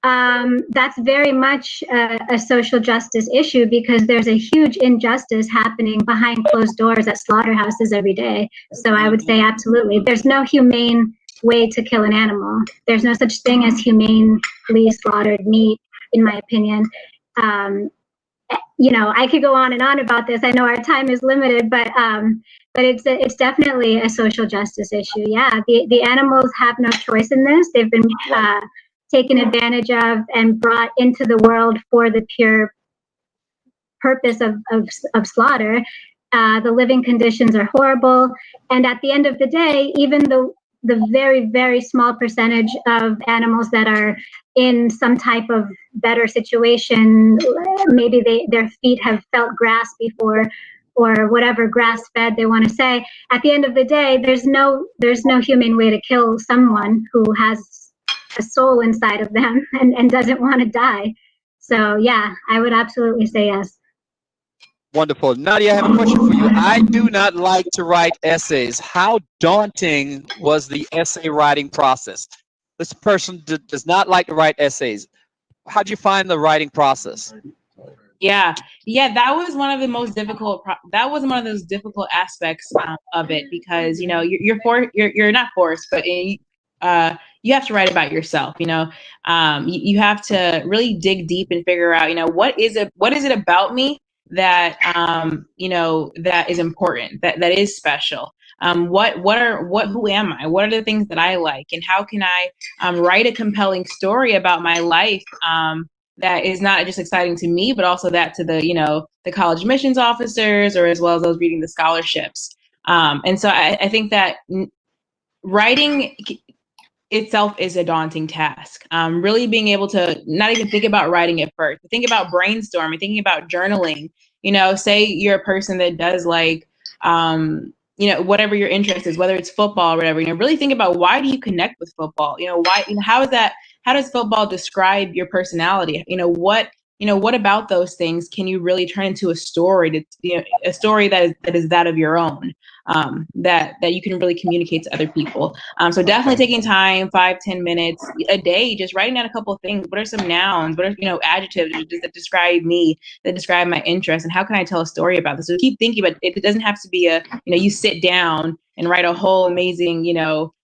that's very much a social justice issue because there's a huge injustice happening behind closed doors at slaughterhouses every day. So I would say absolutely. There's no humane way to kill an animal. There's no such thing as humanely slaughtered meat, in my opinion. You know, I could go on and on about this. I know our time is limited, but it's definitely a social justice issue. Yeah, the animals have no choice in this. They've been taken advantage of and brought into the world for the pure purpose of slaughter. The living conditions are horrible, and at the end of the day, even the very, very small percentage of animals that are in some type of better situation, maybe their feet have felt grass before, or whatever grass fed they want to say. At the end of the day, there's no humane way to kill someone who has a soul inside of them and doesn't want to die. So yeah, I would absolutely say yes. Wonderful. Nadia, I have a question for you. I do not like to write essays. How daunting was the essay writing process? This person does not like to write essays. How'd you find the writing process? Yeah, that was one of the most difficult. That was one of those difficult aspects of it because you know you're not forced, but you have to write about yourself. You know, you have to really dig deep and figure out. You know, what is it about me that you know that is important, that is special. Who am I? What are the things that I like, and how can I write a compelling story about my life that is not just exciting to me, but also that to the college admissions officers, or as well as those reading the scholarships. And so I think that writing itself is a daunting task. Really being able to not even think about writing it first, but think about brainstorming, thinking about journaling. You know, say you're a person that does like, you know, whatever your interest is, whether it's football or whatever, you know, really think about why do you connect with football? You know, why, you know, how does football describe your personality? You know, what about those things can you really turn into a story a story that is that of your own, that you can really communicate to other people. So definitely taking time, 5-10 minutes a day, just writing down a couple of things. What are some nouns? What are, you know, adjectives that describe me, that describe my interests, and how can I tell a story about this? So keep thinking about it. It doesn't have to be you sit down and write a whole amazing,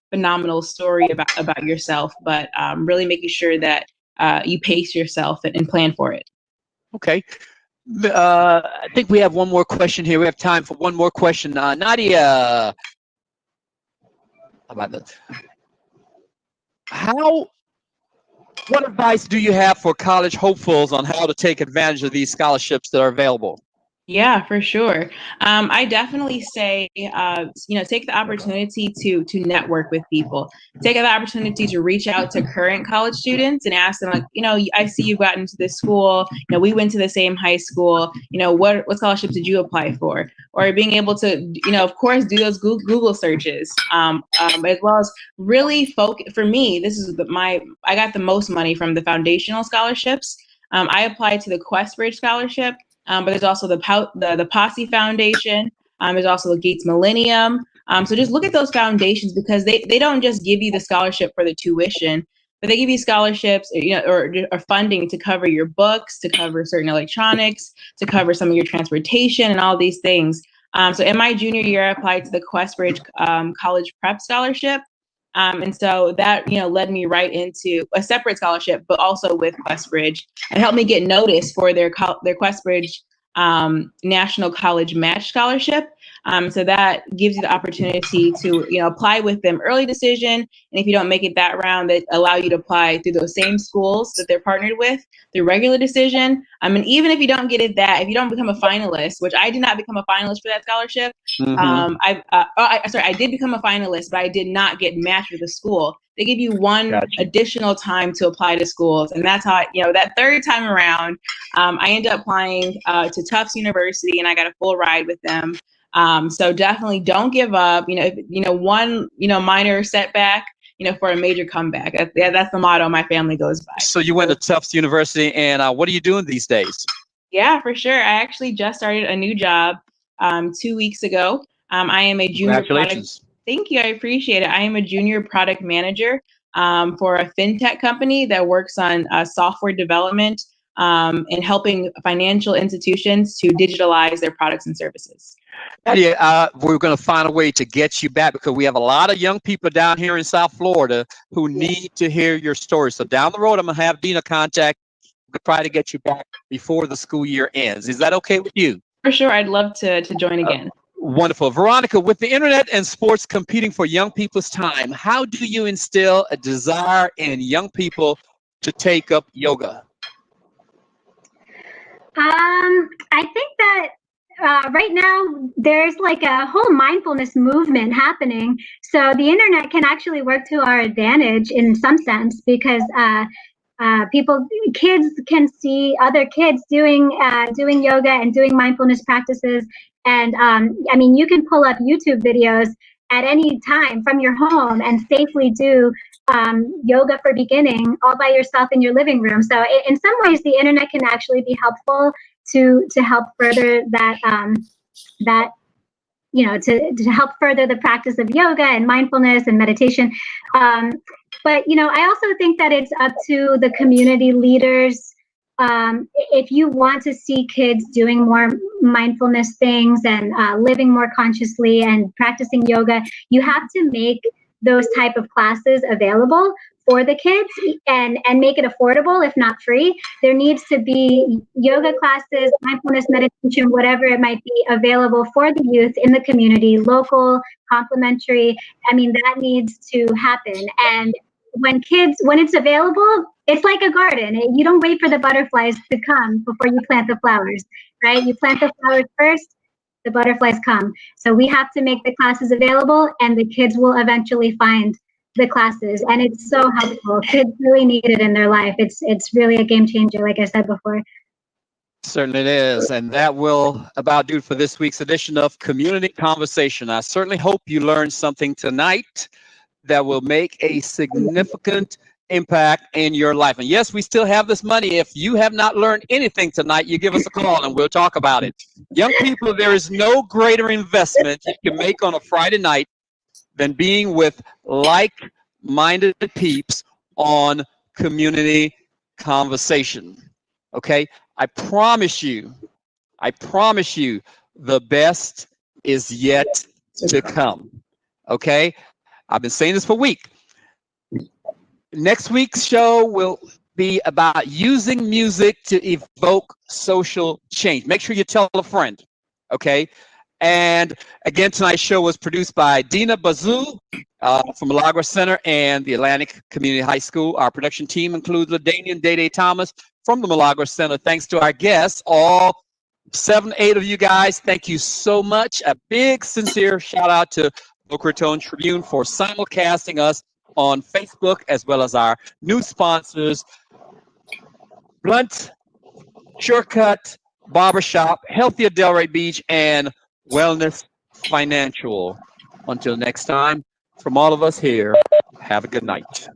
phenomenal story about yourself, but really making sure that you pace yourself and plan for it. Okay. I think we have one more question here. We have time for one more question. Nadia, how about that? What advice do you have for college hopefuls on how to take advantage of these scholarships that are available? Yeah, for sure. I definitely say, take the opportunity to network with people. Take the opportunity to reach out to current college students and ask them, like, I see you got into this school. We went to the same high school. What scholarship did you apply for? Or being able to, of course, do those Google searches, as well as really focus. For me, this is I got the most money from the foundational scholarships. I applied to the Questbridge scholarship. But there's also the Posse Foundation. There's also the Gates Millennium. So just look at those foundations, because they don't just give you the scholarship for the tuition, but they give you scholarships, or funding to cover your books, to cover certain electronics, to cover some of your transportation and all these things. So in my junior year, I applied to the Questbridge College Prep Scholarship. And so that, led me right into a separate scholarship, but also with Questbridge, and helped me get noticed for their Questbridge National College Match Scholarship. So that gives you the opportunity to, apply with them early decision. And if you don't make it that round, they allow you to apply through those same schools that they're partnered with through regular decision. And even if you don't get it if you don't become a finalist, which I did not become a finalist for that scholarship. Mm-hmm. I did become a finalist, but I did not get matched with a school. They give you one additional time to apply to schools. And that's how that third time around, I ended up applying to Tufts University, and I got a full ride with them. So definitely don't give up. One minor setback, for a major comeback. That's the motto my family goes by. So you went to Tufts University, and what are you doing these days? Yeah, for sure. I actually just started a new job 2 weeks ago. I am a junior. Congratulations. Thank you. I appreciate it. I am a junior product manager for a fintech company that works on software development and helping financial institutions to digitalize their products and services. Nadia, we're going to find a way to get you back because we have a lot of young people down here in South Florida who need to hear your story. So down the road, I'm going to have Dina contact, try to get you back before the school year ends. Is that okay with you? For sure. I'd love to join again. Wonderful. Veronica, with the internet and sports competing for young people's time, how do you instill a desire in young people to take up yoga? I think that right now there's like a whole mindfulness movement happening. So the internet can actually work to our advantage in some sense because kids can see other kids doing yoga and doing mindfulness practices. And I mean, you can pull up YouTube videos at any time from your home and safely do yoga for beginning all by yourself in your living room. So in some ways, the internet can actually be helpful to help further that to help further the practice of yoga and mindfulness and meditation. But I also think that it's up to the community leaders. If you want to see kids doing more mindfulness things and living more consciously and practicing yoga, you have to make those type of classes available for the kids and make it affordable, if not free. There needs to be yoga classes, mindfulness meditation, whatever it might be, available for the youth in the community, local, complimentary. I mean, that needs to happen. And when it's available, it's like a garden. You don't wait for the butterflies to come before you plant the flowers, right? You plant the flowers first, the butterflies come. So we have to make the classes available and the kids will eventually find the classes. And it's so helpful. Kids really need it in their life. It's really a game changer, like I said before. Certainly it is. And that will about do it for this week's edition of Community Conversation. I certainly hope you learned something tonight that will make a significant impact in your life. And yes, we still have this money. If you have not learned anything tonight, you give us a call and we'll talk about it. Young people, there is no greater investment you can make on a Friday night than being with like-minded peeps on Community Conversation. Okay? I promise you, the best is yet to come. Okay? I've been saying this for a week. Next week's show will be about using music to evoke social change. Make sure you tell a friend, okay? And again, tonight's show was produced by Dina Bazoo from Milagro Center and the Atlantic Community High School. Our production team includes LaDainian Day Thomas from the Milagro Center. Thanks to our guests, all 7, 8 of you guys. Thank you so much. A big, sincere shout out to Boca Raton Tribune for simulcasting us on Facebook, as well as our new sponsors, Blunt, Shortcut, Barbershop, Healthy at Delray Beach, and Wellness Financial. Until next time, from all of us here, have a good night.